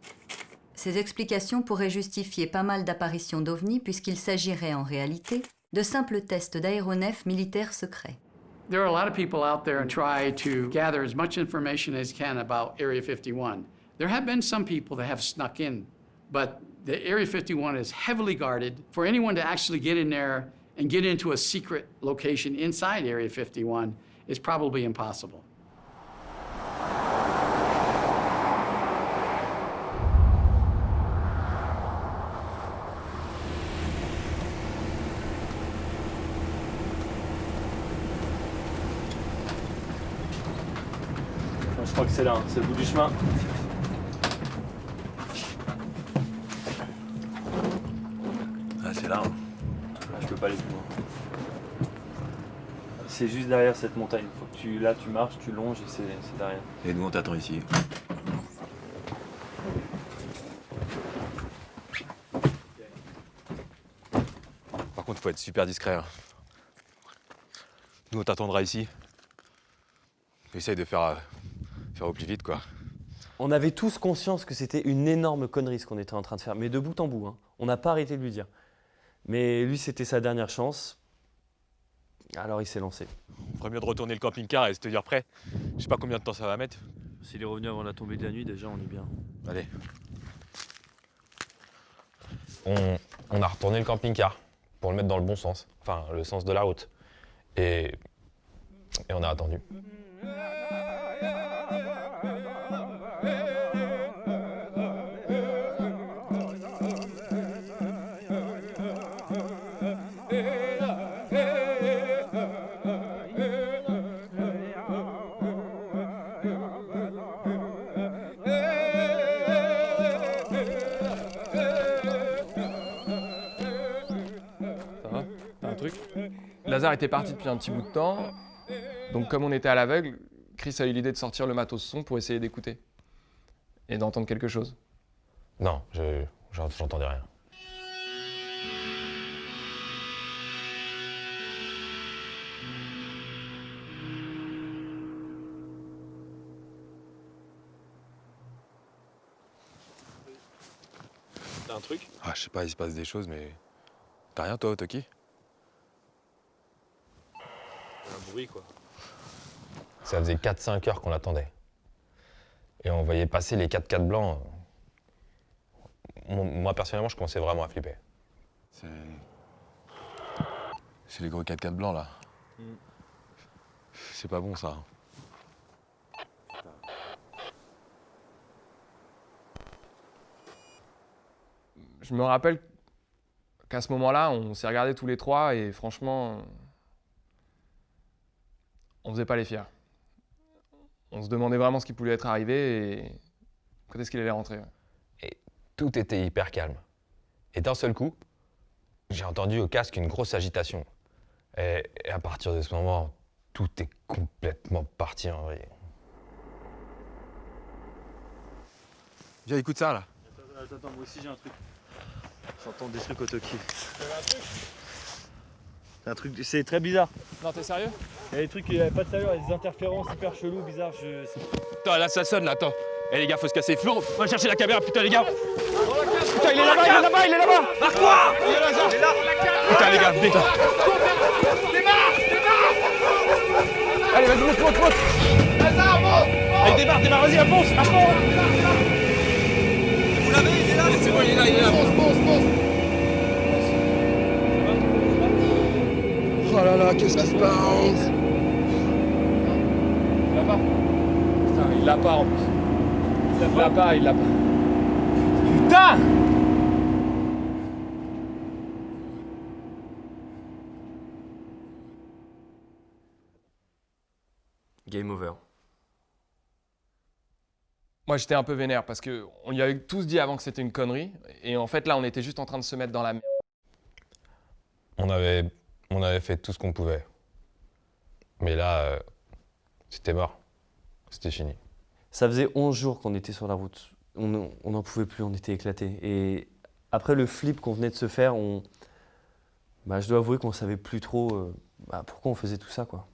Ces explications pourraient justifier pas mal d'apparitions d'ovnis puisqu'il s'agirait en réalité de simples tests d'aéronefs militaires secrets. There are a lot of people out there who try to gather as much information as can about Area 51. There have been some people that have snuck in, but the Area 51 is heavily guarded. For anyone to actually get in there and get into a secret location inside Area 51 is probably impossible. Je crois que c'est là, hein, c'est le bout du chemin. Ah, c'est là. Hein. Là, je peux pas aller plus loin. C'est juste derrière cette montagne. Faut que tu marches, tu longes et c'est derrière. Et nous on t'attend ici. Par contre, faut être super discret. Hein. Nous on t'attendra ici. Essaye de faire au plus vite, quoi. On avait tous conscience que c'était une énorme connerie ce qu'on était en train de faire, mais de bout en bout. Hein. On n'a pas arrêté de lui dire. Mais lui, c'était sa dernière chance. Alors il s'est lancé. On ferait mieux de retourner le camping-car et se tenir prêt. Je sais pas combien de temps ça va mettre. S'il est revenu avant la tombée de la nuit, déjà, on est bien. Allez. On a retourné le camping-car pour le mettre dans le bon sens. Enfin, le sens de la route. Et on a attendu. Lazare était parti depuis un petit bout de temps, donc comme on était à l'aveugle, Chris a eu l'idée de sortir le matos son pour essayer d'écouter et d'entendre quelque chose. Non, j'entendais rien. T'as un truc? Ah, je sais pas, il se passe des choses, mais... T'as rien, toi, Toki? Un bruit, quoi. Ça faisait 4-5 heures qu'on l'attendait. Et on voyait passer les 4x4 blancs. Moi, personnellement, je commençais vraiment à flipper. C'est les gros 4x4 blancs, là. C'est pas bon, ça. Je me rappelle qu'à ce moment-là, on s'est regardés tous les trois et franchement, on faisait pas les fiers. On se demandait vraiment ce qui pouvait être arrivé et quand est-ce qu'il allait rentrer. Et tout était hyper calme. Et d'un seul coup, j'ai entendu au casque une grosse agitation. Et à partir de ce moment, tout est complètement parti en vrille. Viens, écoute ça, là. Attends, moi aussi j'ai un truc. J'entends des trucs au Toki. C'est un truc, c'est très bizarre. Non, t'es sérieux? Il y a des trucs, il n'y avait pas de sérieux, il y a des interférences hyper cheloues, bizarres. Attends, là, ça sonne, là, attends. Eh les gars, faut se casser. Flo, va chercher la caméra, putain, les gars. Putain, il est là-bas, il est là-bas, il est là-bas. Marque-moi. Il est là, putain, les gars, vite. Allez, vas-y, monte. Allez, démarre, vas-y, avance, à fond. Vous l'avez, il est là. C'est bon, il est là. Pense. Oh là là, qu'est-ce qui se passe? Il l'a pas. Putain, il l'a pas en plus. Il l'a pas. Putain! Game over. Moi, j'étais un peu vénère parce qu'on lui avait tous dit avant que c'était une connerie. Et en fait, là, on était juste en train de se mettre dans la merde. On avait fait tout ce qu'on pouvait. Mais là, c'était mort. C'était fini. Ça faisait 11 jours qu'on était sur la route. On n'en pouvait plus, on était éclatés. Et après le flip qu'on venait de se faire, je dois avouer qu'on ne savait plus trop pourquoi on faisait tout ça, quoi.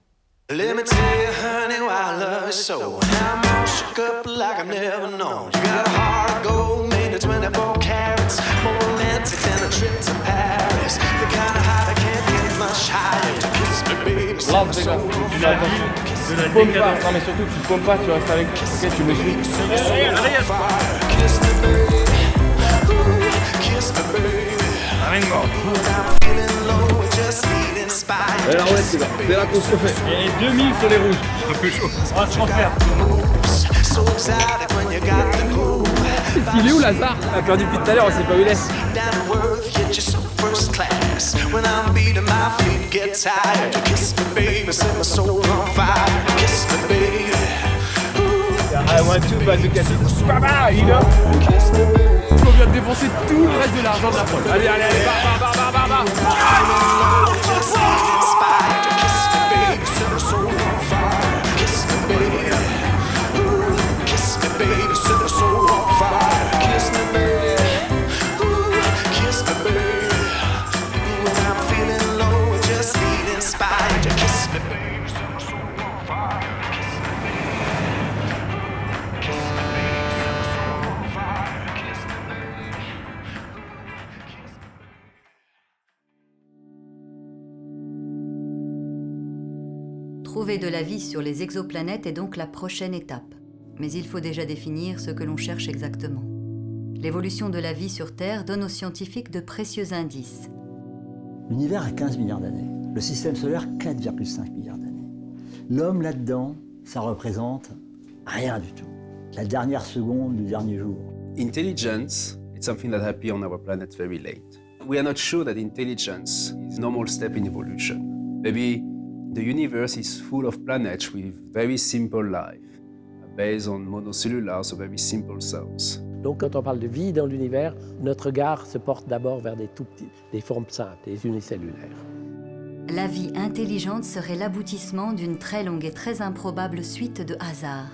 Let me tell you, honey, why I love you so. Now I'm all shook up like I've never known. You got a heart of gold, made of 24 carats, more romantic than a trip to Paris. The kind of high that can't get much higher. To kiss me, baby, set my soul on fire. Tu ne paumes pas, non mais surtout tu ne paumes pas, tu restes avec, ok, tu me suis. Kiss me, baby. Ooh, kiss me, baby. Vengo. When I'm feeling low, just need inspired. Alors ouais, c'est là, c'est là qu'on se fait. Et 2000 sur les rouges. Je serai plus chaud. On va se refaire. So excited when you got the groove. Il est où Lazare? On a perdu depuis tout à l'heure, on sait pas où il est. Down to earth, yet you're so first class. When I'm beating my feet, get tired. Kiss me, baby, set my soul on fire. Kiss me, baby. I want to bazooka. Baba, you know. On vient de défoncer tout le reste de l'argent de la prod. Allez, allez, allez, bah. Trouver de la vie sur les exoplanètes est donc la prochaine étape. Mais il faut déjà définir ce que l'on cherche exactement. L'évolution de la vie sur Terre donne aux scientifiques de précieux indices. L'univers a 15 milliards d'années. Le système solaire, 4,5 milliards d'années. L'homme là-dedans, ça représente rien du tout. La dernière seconde du dernier jour. Intelligence is something that happened on our planet very late. We are not sure that intelligence is a normal step in evolution. Maybe the universe is full of planets with very simple life, based on monocellular, so very simple cells. Donc quand on parle de vie dans l'univers, notre regard se porte d'abord vers des tout petits, des formes simples, des unicellulaires. La vie intelligente serait l'aboutissement d'une très longue et très improbable suite de hasards.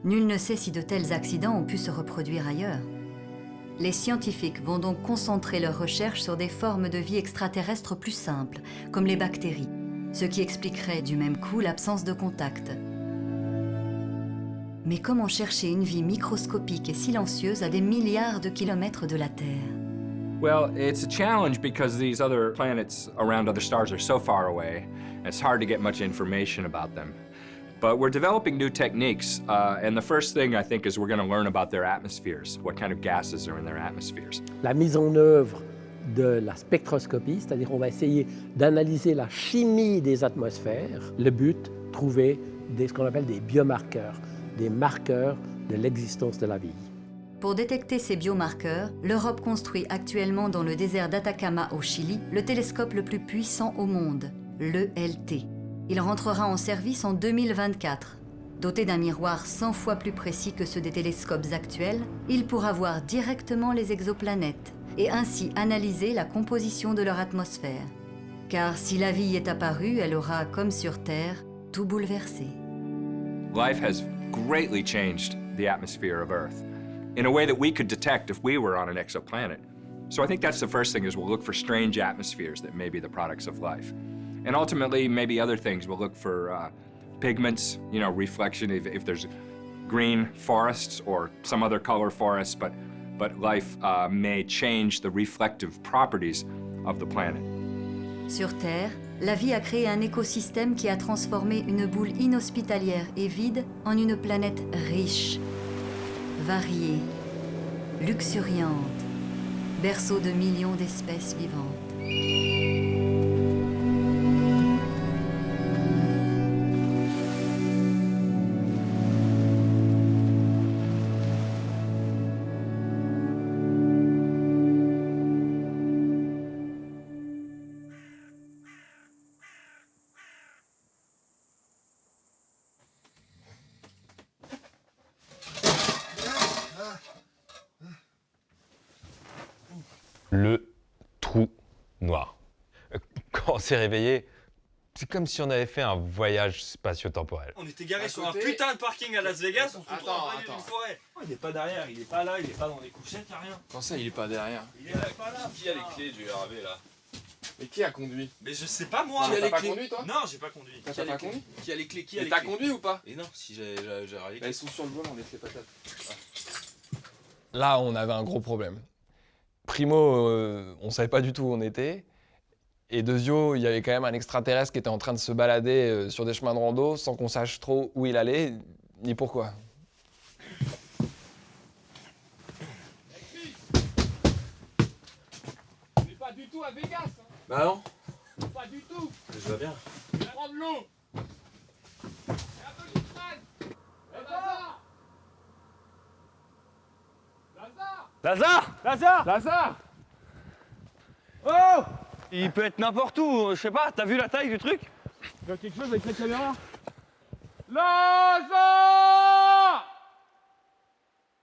Nul ne sait si de tels accidents ont pu se reproduire ailleurs. Les scientifiques vont donc concentrer leurs recherches sur des formes de vie extraterrestres plus simples, comme les bactéries, ce qui expliquerait du même coup l'absence de contact. Mais comment chercher une vie microscopique et silencieuse à des milliards de kilomètres de la Terre? Well, it's a challenge because these other planets around other stars are so far away, it's hard to get much information about them. But we're developing new techniques, and the first thing I think is we're going to learn about their atmospheres, what kind of gases are in their atmospheres. La mise en œuvre de la spectroscopie, c'est-à-dire on va essayer d'analyser la chimie des atmosphères. Le but, trouver ce qu'on appelle des biomarqueurs, des marqueurs de l'existence de la vie. Pour détecter ces biomarqueurs, l'Europe construit actuellement dans le désert d'Atacama au Chili le télescope le plus puissant au monde, l'ELT. Il rentrera en service en 2024. Doté d'un miroir 100 fois plus précis que ceux des télescopes actuels, il pourra voir directement les exoplanètes et ainsi analyser la composition de leur atmosphère. Car si la vie est apparue, elle aura, comme sur Terre, tout bouleversé. Life has greatly changed the atmosphere of Earth in a way that we could detect if we were on an exoplanet. So I think that's the first thing is we'll look for strange atmospheres that may be the products of life. And ultimately, maybe other things. We'll look for pigments, you know, reflection, if there's green forests or some other color forests, but life may change the reflective properties of the planet. Sur Terre, la vie a créé un écosystème qui a transformé une boule inhospitalière et vide en une planète riche, variée, luxuriante, berceau de millions d'espèces vivantes. Le trou noir. Quand on s'est réveillé, c'est comme si on avait fait un voyage spatio-temporel. On était garé sur un putain de parking à Las Vegas, on se retrouve en plein milieu d'une forêt. Oh, il est pas derrière, il est pas là, il est pas dans les couchettes, y'a rien. Comment ça, il est pas derrière? Il est pas là. Qui a les clés du RAV là? Mais qui a conduit? Mais je sais pas moi. T'as pas conduit toi? Non, j'ai pas conduit. T'as pas conduit? Qui a les clés? Qui a Et les t'as clés? conduit ou pas? Et non, si j'ai les Bah, clés. ils sont sur le volant, on est les patates. Là, on avait un gros problème. Primo, on savait pas du tout où on était. Et deuxio, il y avait quand même un extraterrestre qui était en train de se balader sur des chemins de rando sans qu'on sache trop où il allait, ni pourquoi. On n'est pas du tout à Vegas. Hein. Bah non. Pas du tout. Je vois bien. Je vais prendre l'eau. Et un peu de crâne. Lazare. Lazare! Oh! Il peut être n'importe où, je sais pas, t'as vu la taille du truc? Il y a quelque chose avec la caméra. Lazare!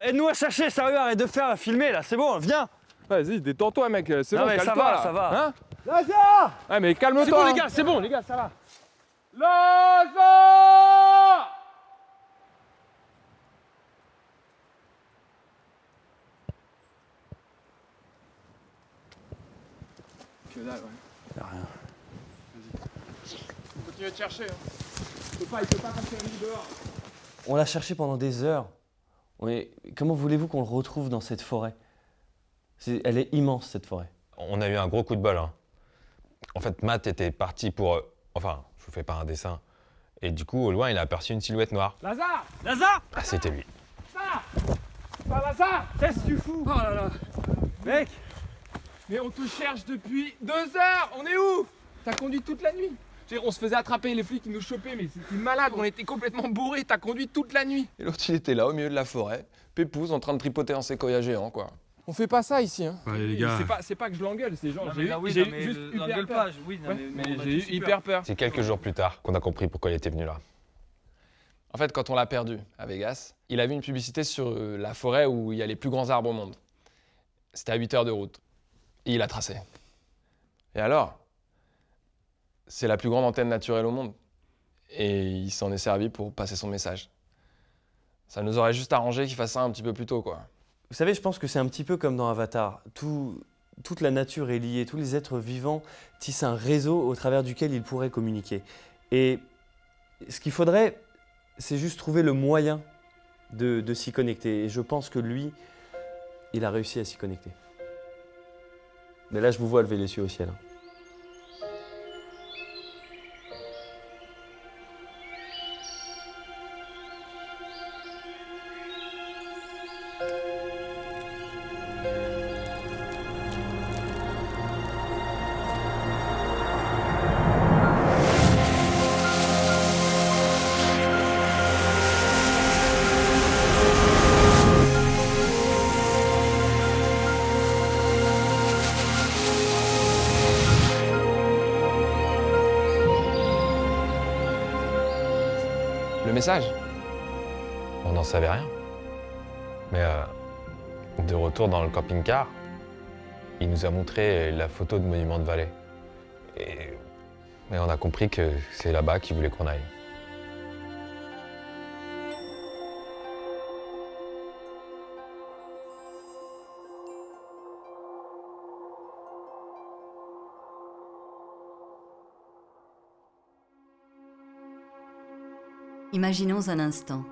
Aide-nous à chercher, sérieux, arrête de faire filmer là, c'est bon, viens! Vas-y, détends-toi mec, c'est Non, bon, mais ça calme-toi va, là. ça va. Hein? Lazare! Ouais mais calme-toi. C'est bon hein. les gars, c'est bon les gars, ça va. Lazare! Que dalle, ouais. Y'a rien. Continue de chercher. Hein. Il peut pas passer la nuit dehors. On l'a cherché pendant des heures. Comment voulez-vous qu'on le retrouve dans cette forêt? Elle est immense, cette forêt. On a eu un gros coup de bol. Hein. En fait, Matt était parti pour... enfin, je vous fais pas un dessin. Et du coup, au loin, il a aperçu une silhouette noire. Lazare! Lazare! Ah, c'était lui. Ça! Pas Lazare! Qu'est-ce que tu fous? Oh là là! Mec! Mais on te cherche depuis 2 heures. On est où? T'as conduit toute la nuit. On se faisait attraper, les flics ils nous chopaient, mais c'était malade, on était complètement bourrés, t'as conduit toute la nuit. Et l'autre il était là au milieu de la forêt, pépouze en train de tripoter un séquoia géant quoi. On fait pas ça ici hein. Ouais, les gars. C'est pas que je l'engueule, c'est genre j'ai juste l'engueule hyper pas, peur. oui, non, Ouais, mais mais on a j'ai eu tous eu hyper peur. C'est quelques jours plus tard qu'on a compris pourquoi il était venu là. En fait quand on l'a perdu à Vegas, il a vu une publicité sur la forêt où il y a les plus grands arbres au monde. C'était à 8 heures de route. Et il a tracé. Et alors? C'est la plus grande antenne naturelle au monde. Et il s'en est servi pour passer son message. Ça nous aurait juste arrangé qu'il fasse ça un petit peu plus tôt, quoi. Vous savez, je pense que c'est un petit peu comme dans Avatar. Toute la nature est liée, tous les êtres vivants tissent un réseau au travers duquel ils pourraient communiquer. Et ce qu'il faudrait, c'est juste trouver le moyen de s'y connecter. Et je pense que lui, il a réussi à s'y connecter. Mais là, je vous vois lever les yeux au ciel. Le message? On n'en savait rien. Mais de retour dans le camping-car, il nous a montré la photo de Monument de Vallée. Et on a compris que c'est là-bas qu'il voulait qu'on aille. Imaginons un instant.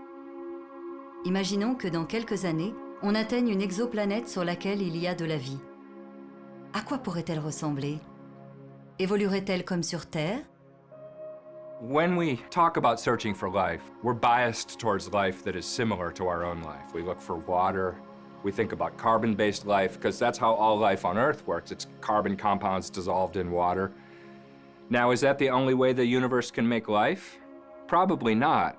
Imaginons que dans quelques années, on atteigne une exoplanète sur laquelle il y a de la vie. À quoi pourrait-elle ressembler? Évoluerait-elle comme sur Terre? When we talk about searching for life, we're biased towards life that is similar to our own life. We look for water, we think about carbon-based life, because that's how all life on Earth works. It's carbon compounds dissolved in water. Now, is that the only way the universe can make life? Probably not.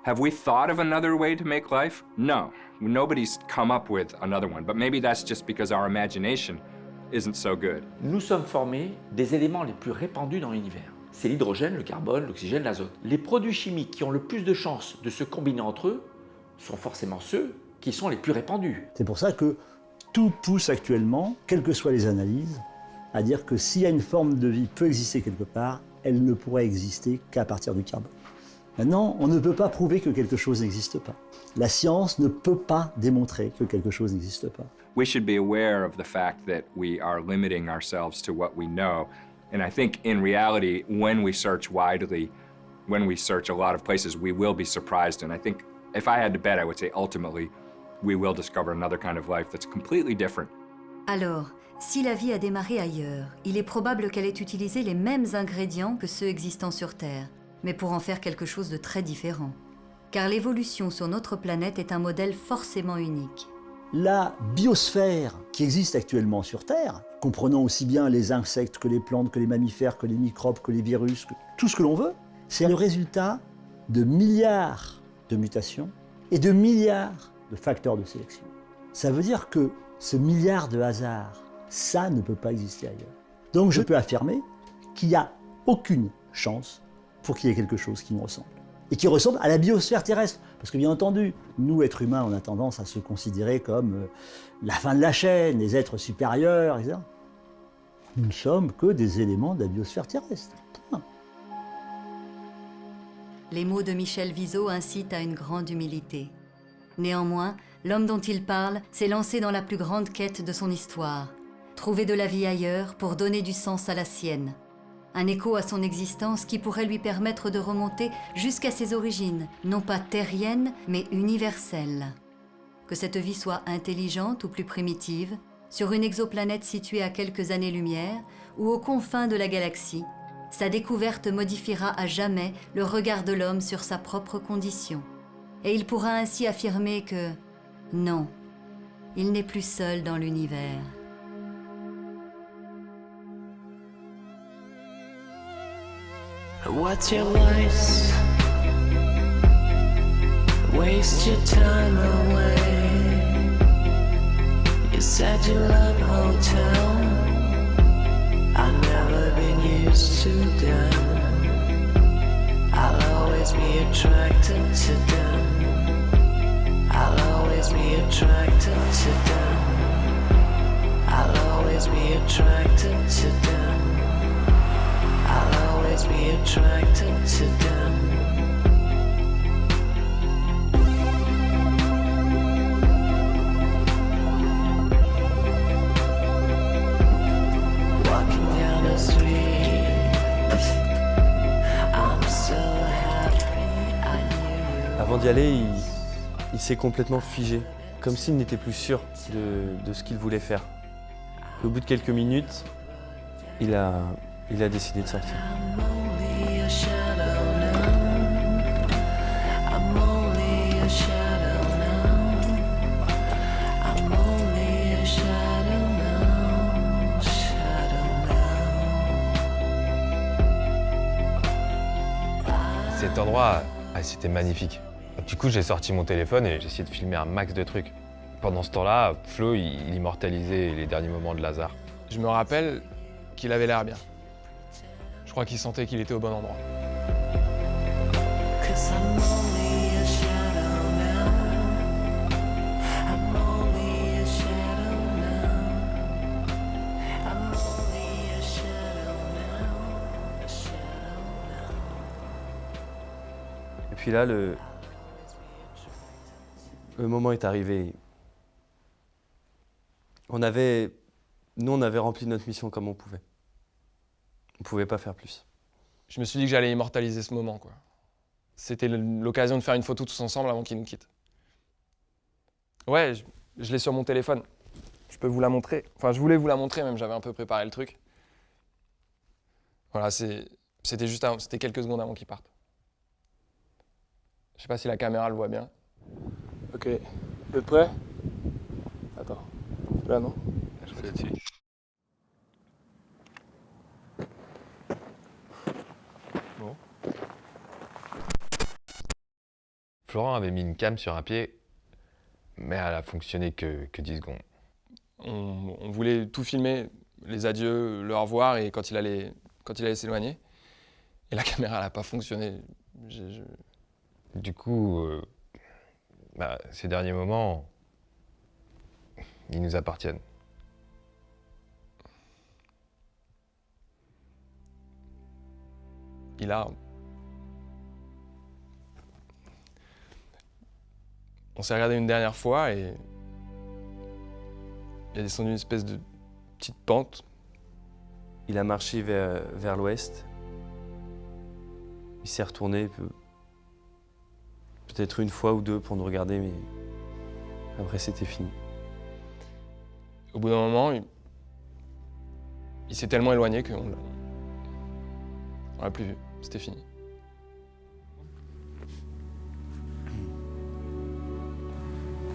Have we thought of another way to make life? No. Nobody's come up with another one, but maybe that's just because our imagination isn't so good. Nous sommes formés des éléments les plus répandus dans l'univers. C'est l'hydrogène, le carbone, l'oxygène, l'azote. Les produits chimiques qui ont le plus de chances de se combiner entre eux sont forcément ceux qui sont les plus répandus. C'est pour ça que tout pousse actuellement, quelles que soient les analyses, à dire que s'il y a une forme de vie peut exister quelque part, elle ne pourrait exister qu'à partir du carbone. Maintenant, on ne peut pas prouver que quelque chose n'existe pas. La science ne peut pas démontrer que quelque chose n'existe pas. We should be aware of the fact that we are limiting ourselves to what we know. And I think in reality, when we search widely, when we search a lot of places, we will be surprised. And I think if I had to bet, I would say ultimately, we will discover another kind of life that's completely different. Alors, si la vie a démarré ailleurs, il est probable qu'elle ait utilisé les mêmes ingrédients que ceux existant sur Terre, mais pour en faire quelque chose de très différent. Car l'évolution sur notre planète est un modèle forcément unique. La biosphère qui existe actuellement sur Terre, comprenant aussi bien les insectes que les plantes, que les mammifères, que les microbes, que les virus, que tout ce que l'on veut, c'est le résultat de milliards de mutations et de milliards de facteurs de sélection. Ça veut dire que ce milliard de hasards, ça ne peut pas exister ailleurs. Donc je peux affirmer qu'il n'y a aucune chance pour qu'il y ait quelque chose qui nous ressemble. Et qui ressemble à la biosphère terrestre. Parce que bien entendu, nous, êtres humains, on a tendance à se considérer comme la fin de la chaîne, les êtres supérieurs, etc. Nous ne sommes que des éléments de la biosphère terrestre. Point. Les mots de Michel Viseau incitent à une grande humilité. Néanmoins, l'homme dont il parle s'est lancé dans la plus grande quête de son histoire. Trouver de la vie ailleurs pour donner du sens à la sienne. Un écho à son existence qui pourrait lui permettre de remonter jusqu'à ses origines, non pas terriennes, mais universelles. Que cette vie soit intelligente ou plus primitive, sur une exoplanète située à quelques années-lumière ou aux confins de la galaxie, sa découverte modifiera à jamais le regard de l'homme sur sa propre condition. Et il pourra ainsi affirmer que, non, il n'est plus seul dans l'univers. What's your vice? Waste your time away. You said you love hotel. I've never been used to them. I'll always be attracted to them. I'll always be attracted to them. I'll always be attracted to them. I'll always be attracted to them. Walking down the street, I'm so happy I knew you. Avant d'y aller, il s'est complètement figé, comme s'il n'était plus sûr de ce qu'il voulait faire. Au bout de quelques minutes, il a décidé de sortir. I'm only a shadow now. I'm only a shadow now. I'm only a shadow now. Shadow now. Cet endroit, c'était magnifique. Du coup, j'ai sorti mon téléphone et j'ai essayé de filmer un max de trucs. Pendant ce temps-là, Flo, il immortalisait les derniers moments de Lazare. Je me rappelle qu'il avait l'air bien. Je crois qu'il sentait qu'il était au bon endroit. Cause I'm only a shadow now. I'm only a shadow now. I'm only a shadow now. A shadow now. Et puis là, le moment est arrivé. Nous, on avait rempli notre mission comme on pouvait. On ne pouvait pas faire plus. Je me suis dit que j'allais immortaliser ce moment, quoi. C'était l'occasion de faire une photo tous ensemble avant qu'il nous quitte. Ouais, je l'ai sur mon téléphone. Je peux vous la montrer. Enfin, je voulais vous la montrer, même j'avais un peu préparé le truc. Voilà, c'était juste avant, c'était quelques secondes avant qu'il parte. Je sais pas si la caméra le voit bien. Ok, vous êtes prêts? Attends, là non? Je fais dessus. Bon. Florent avait mis une cam sur un pied, mais elle a fonctionné que 10 secondes. On voulait tout filmer, les adieux, le au revoir et quand il allait s'éloigner. Et la caméra n'a pas fonctionné. Du coup, ces derniers moments, ils nous appartiennent. On s'est regardé une dernière fois et Il a descendu une espèce de petite pente. Il a marché vers l'ouest. Il s'est retourné peut-être une fois ou deux pour nous regarder, mais après c'était fini. Au bout d'un moment, il s'est tellement éloigné qu'on l'a plus vu. C'était fini.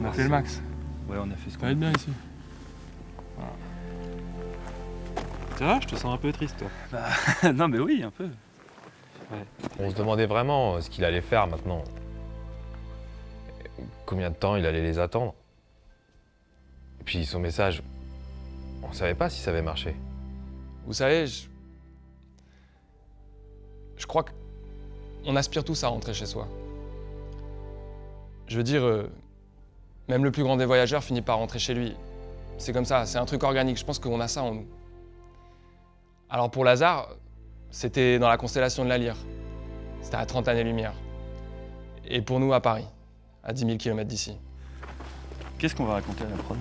On a fait le max. Ouais, on a fait ce qu'on va être bien ici. Voilà. Ça va, je te sens un peu triste, toi. Bah, non, mais oui, un peu. Ouais. On se demandait vraiment ce qu'il allait faire maintenant. Combien de temps il allait les attendre. Et puis son message, on savait pas si ça avait marché. Vous savez, je crois qu'on aspire tous à rentrer chez soi. Je veux dire, même le plus grand des voyageurs finit par rentrer chez lui. C'est comme ça, c'est un truc organique. Je pense qu'on a ça en nous. Alors pour Lazare, c'était dans la constellation de la Lyre. C'était à 30 années-lumière. Et pour nous, à Paris, à 10 000 km d'ici. Qu'est-ce qu'on va raconter à la prod?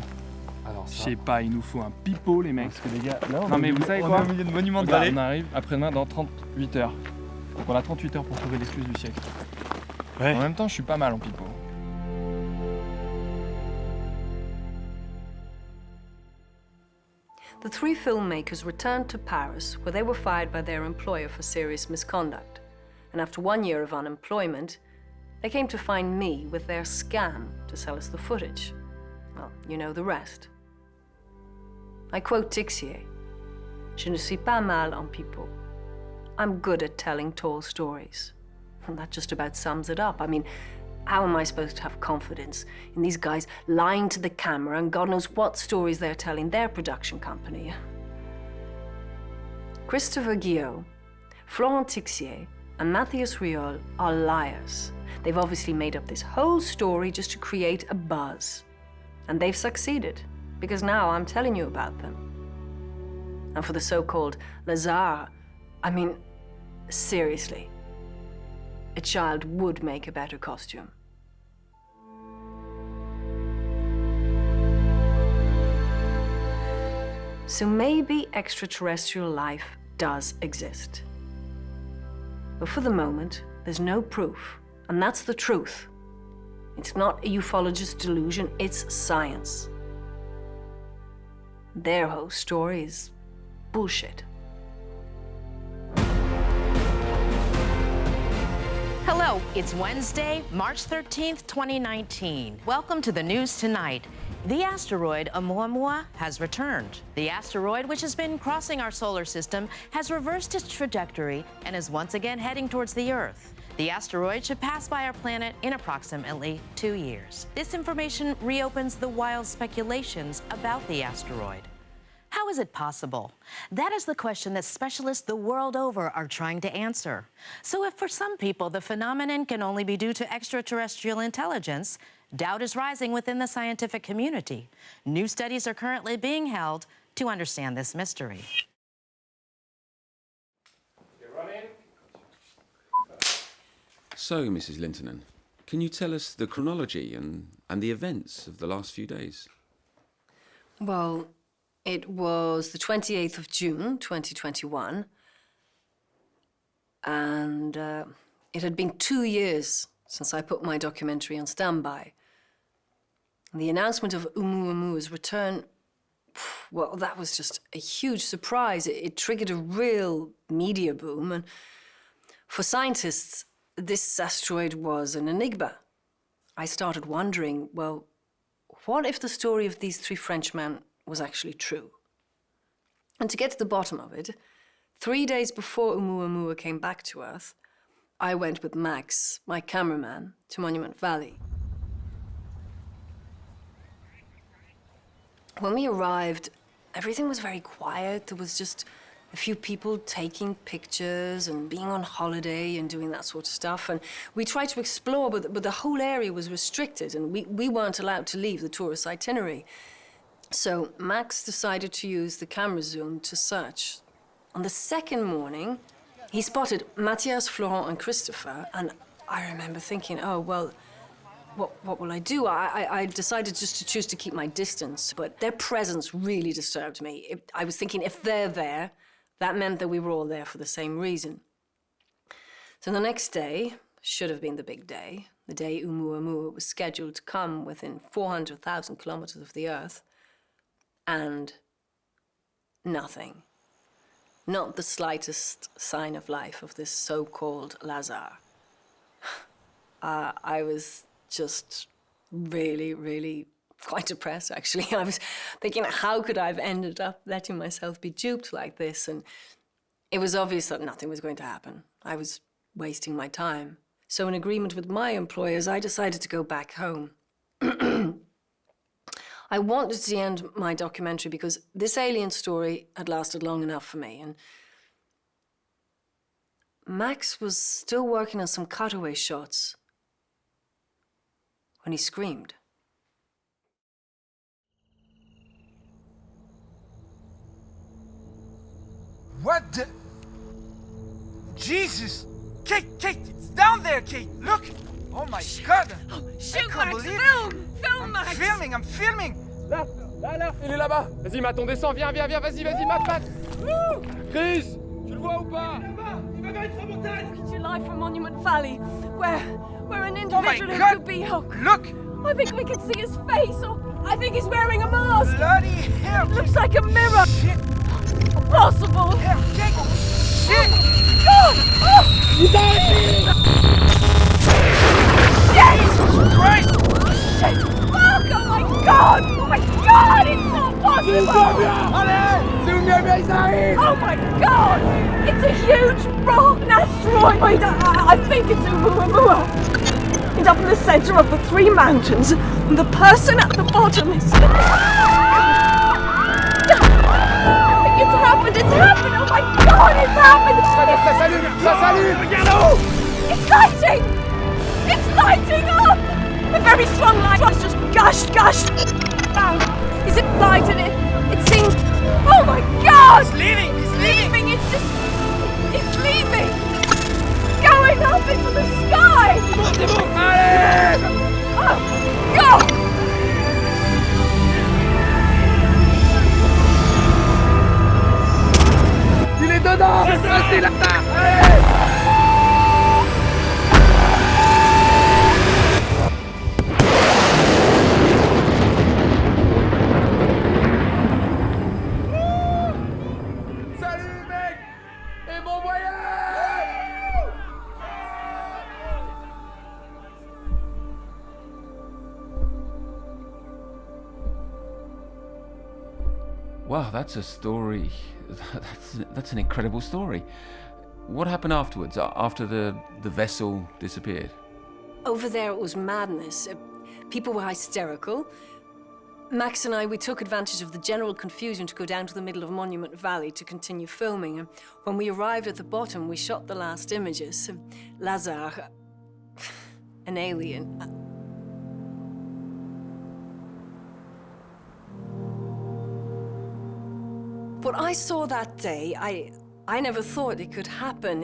Alors, je sais pas, il nous faut un pipeau, les mecs. Parce que les gars, là, non, mais vous savez quoi? On est au milieu de Monument de Regarde, Vallée. on arrive après-demain dans 38 heures. Donc on a 38 heures pour trouver l'excuse du siècle. Ouais. En même temps, je suis pas mal en pipeau. The three filmmakers returned to Paris, where they were fired by their employer for serious misconduct. And after 1 year of unemployment, they came to find me with their scam to sell us the footage. Well, you know the rest. I quote Tixier, "Je ne suis pas mal en pipeau. I'm good at telling tall stories." And that just about sums it up. I mean, how am I supposed to have confidence in these guys lying to the camera and God knows what stories they're telling their production company? Christopher Guillot, Florent Tixier, and Matthias Riol are liars. They've obviously made up this whole story just to create a buzz. And they've succeeded, because now I'm telling you about them. And for the so-called Lazare, I mean, seriously, a child would make a better costume. So maybe extraterrestrial life does exist. But for the moment, there's no proof, and that's the truth. It's not a ufologist's delusion, it's science. Their whole story is bullshit. Hello, it's Wednesday, March 13th, 2019. Welcome to the news tonight. The asteroid Oumuamua has returned. The asteroid, which has been crossing our solar system, has reversed its trajectory and is once again heading towards the Earth. The asteroid should pass by our planet in approximately 2 years. This information reopens the wild speculations about the asteroid. How is it possible? That is the question that specialists the world over are trying to answer. So if for some people the phenomenon can only be due to extraterrestrial intelligence, doubt is rising within the scientific community. New studies are currently being held to understand this mystery. So, Mrs. Lintonen, can you tell us the chronology and the events of the last few days? Well, it was the 28th of June, 2021, and it had been 2 years since I put my documentary on standby. And the announcement of Oumuamua's return, well, that was just a huge surprise. It triggered a real media boom, and for scientists, this asteroid was an enigma. I started wondering, well, what if the story of these three Frenchmen was actually true? And to get to the bottom of it, 3 days before Oumuamua came back to Earth, I went with Max, my cameraman, to Monument Valley. When we arrived, everything was very quiet. There was just a few people taking pictures and being on holiday and doing that sort of stuff. And we tried to explore, but the whole area was restricted, and we weren't allowed to leave the tourist itinerary. So Max decided to use the camera zoom to search. On the second morning, he spotted Matthias, Florent, and Christopher, and I remember thinking, oh, well, what will I do? I decided just to choose to keep my distance, but their presence really disturbed me. I was thinking, if they're there, that meant that we were all there for the same reason. So the next day should have been the big day, the day Oumuamua was scheduled to come within 400,000 kilometers of the Earth, and nothing. Not the slightest sign of life of this so-called Lazar. I was just really, really quite depressed, actually. I was thinking, how could I have ended up letting myself be duped like this? And it was obvious that nothing was going to happen. I was wasting my time. So in agreement with my employers, I decided to go back home. I wanted to end my documentary because this alien story had lasted long enough for me. And Max was still working on some cutaway shots when he screamed. What the? Jesus! Kate, it's down there, Kate! Look! Oh my God! Shoot, I can't Max, believe film! it. Film, Max! I'm filming! Là, il est là-bas. Vas-y, Matt, on descend, viens, vas-y, Matt. Chris, tu le vois ou pas? Il va vers une montagne. Look at your life from Monument Valley, where an Oh my individual who God! could be Hulk. Look! I think we can see his face, or I think he's wearing a mask. Bloody hell! It looks like a mirror. Impossible. Shit! God! Oh! He's out! Shit! Christ! Shit! Fuck! Oh my God! Oh my God! It's not possible! Oh my God! It's a huge rock, an asteroid! I think it's Oumuamua. It's up in the center of the three mountains, and the person at the bottom is... It's happened! Oh my God! It's happened! Ça s'allume! Regarde! It's lighting! It's lighting up! A very strong light just gushed down. Is it lighting? It seems... Oh my God! It's leaving! It's leaving! Going up into the sky! Oh God! Il est dedans! Restez là! Allez! Salut mec! Et bon voyage! Wow, that's a story. That's an incredible story. What happened afterwards, after the vessel disappeared? Over there, it was madness. People were hysterical. Max and I, we took advantage of the general confusion to go down to the middle of Monument Valley to continue filming. And when we arrived at the bottom, we shot the last images. Lazar, an alien. What I saw that day, I never thought it could happen.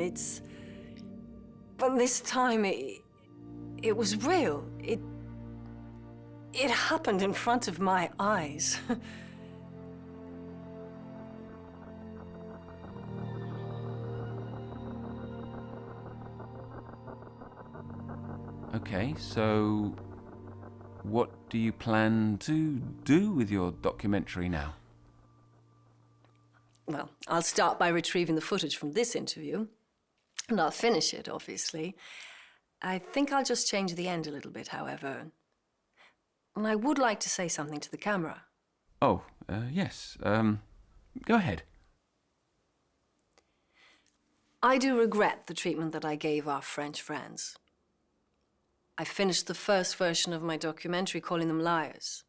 But this time, it was real. It happened in front of my eyes. Okay, so what do you plan to do with your documentary now? Well, I'll start by retrieving the footage from this interview, and I'll finish it, obviously. I think I'll just change the end a little bit, however. And I would like to say something to the camera. Oh, yes. Go ahead. I do regret the treatment that I gave our French friends. I finished the first version of my documentary calling them liars.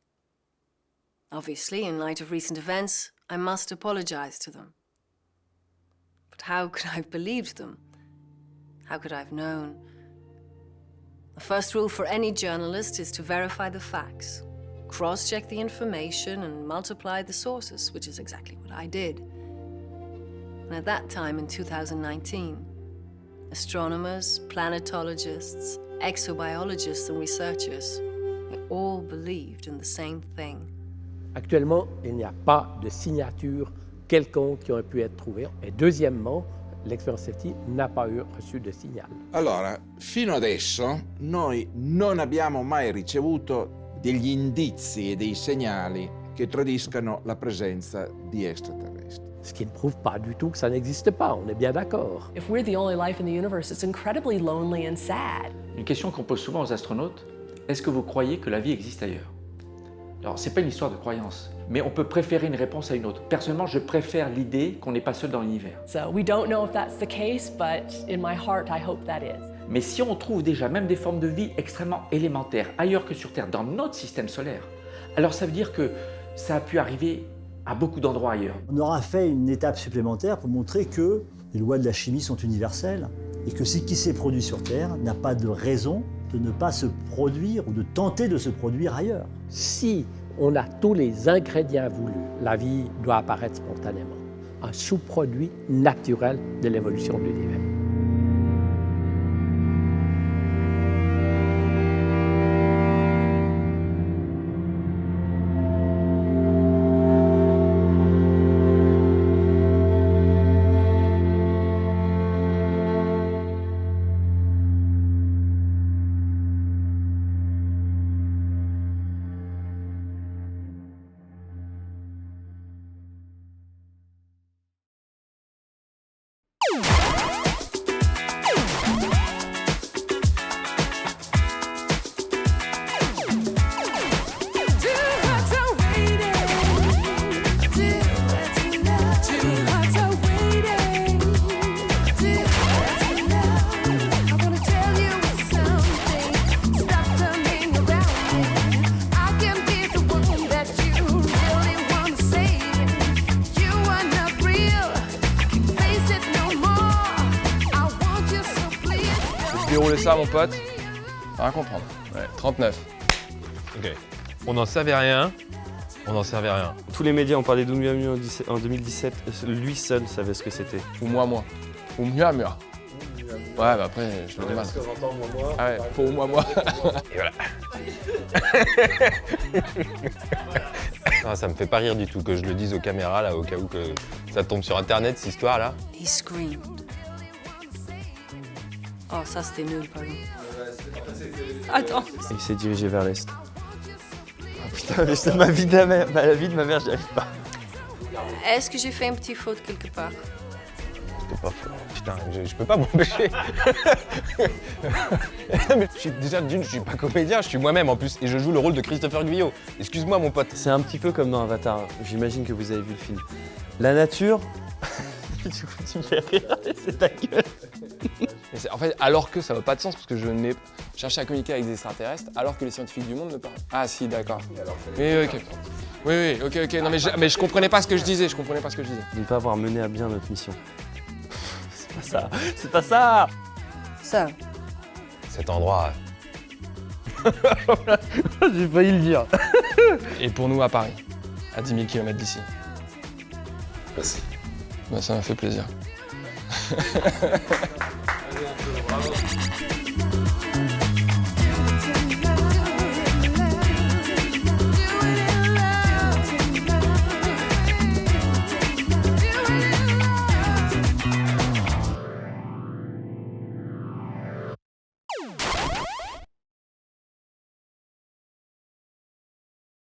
Obviously, in light of recent events, I must apologize to them. But how could I have believed them? How could I have known? The first rule for any journalist is to verify the facts, cross-check the information, and multiply the sources, which is exactly what I did. And at that time, in 2019, astronomers, planetologists, exobiologists and researchers. They all believed in the same thing. Actuellement, il n'y a pas de signature quelconque qui aurait pu être trouvée. Et deuxièmement, l'expérience SETI n'a pas reçu de signal. Allora, fino adesso noi non abbiamo mai ricevuto degli indizi e dei segnali che tradiscano la presenza di extraterrestri. Ce qui ne prouve pas du tout que ça n'existe pas, on est bien d'accord. If we're the only life in the universe, it's incredibly lonely and sad. Une question qu'on pose souvent aux astronautes, est-ce que vous croyez que la vie existe ailleurs? Alors, c'est pas une histoire de croyance, mais on peut préférer une réponse à une autre. Personnellement, je préfère l'idée qu'on n'est pas seul dans l'univers. So we don't know if that's the case, but in my heart, I hope that is. Mais si on trouve déjà même des formes de vie extrêmement élémentaires ailleurs que sur Terre, dans notre système solaire, alors ça veut dire que ça a pu arriver à beaucoup d'endroits ailleurs. On aura fait une étape supplémentaire pour montrer que les lois de la chimie sont universelles et que ce qui s'est produit sur Terre n'a pas de raison de ne pas se produire ou de tenter de se produire ailleurs. Si on a tous les ingrédients voulus, la vie doit apparaître spontanément, un sous-produit naturel de l'évolution de l'univers. Dérouler ça, mon pote, rien comprendre. Ouais, 39. Ok. On n'en savait rien. On n'en savait rien. Tous les médias ont parlé d'Oumuamua en 2017. Lui seul savait ce que c'était. Oumuamua. Oumuamua. Ouais, bah après, je me dis mal. Parce qu'on entend moi. Ah ouais, pour Oumuamua. Et voilà. Non, ça me fait pas rire du tout que je le dise aux caméras, là, au cas où que ça tombe sur Internet, cette histoire-là. He screamed. Oh, ça c'était nul, pardon. Attends. Il s'est dirigé vers l'est. Oh putain, mais c'est ma vie de la vie de ma mère, j'y arrive pas. Est-ce que j'ai fait une petite faute quelque part? C'est pas faux. Putain, je peux pas m'empêcher. Mais déjà, d'une, je suis pas comédien, je suis moi-même en plus. Et je joue le rôle de Christopher Guyot. Excuse-moi, mon pote. C'est un petit peu comme dans Avatar. J'imagine que vous avez vu le film. La nature... Du coup, tu me fais rire, c'est ta gueule. En fait, alors que ça n'a pas de sens, parce que je n'ai cherché à communiquer avec des extraterrestres, alors que les scientifiques du monde ne parlent. Ah si, d'accord. Oui, ok. Oui, ok. Non, mais je comprenais pas ce que je disais, De ne pas avoir mené à bien notre mission. C'est pas ça. Ça. Cet endroit... J'ai failli le dire. Et pour nous, à Paris, à 10 000 km d'ici. Merci. Bah, ça m'a fait plaisir. Bravo.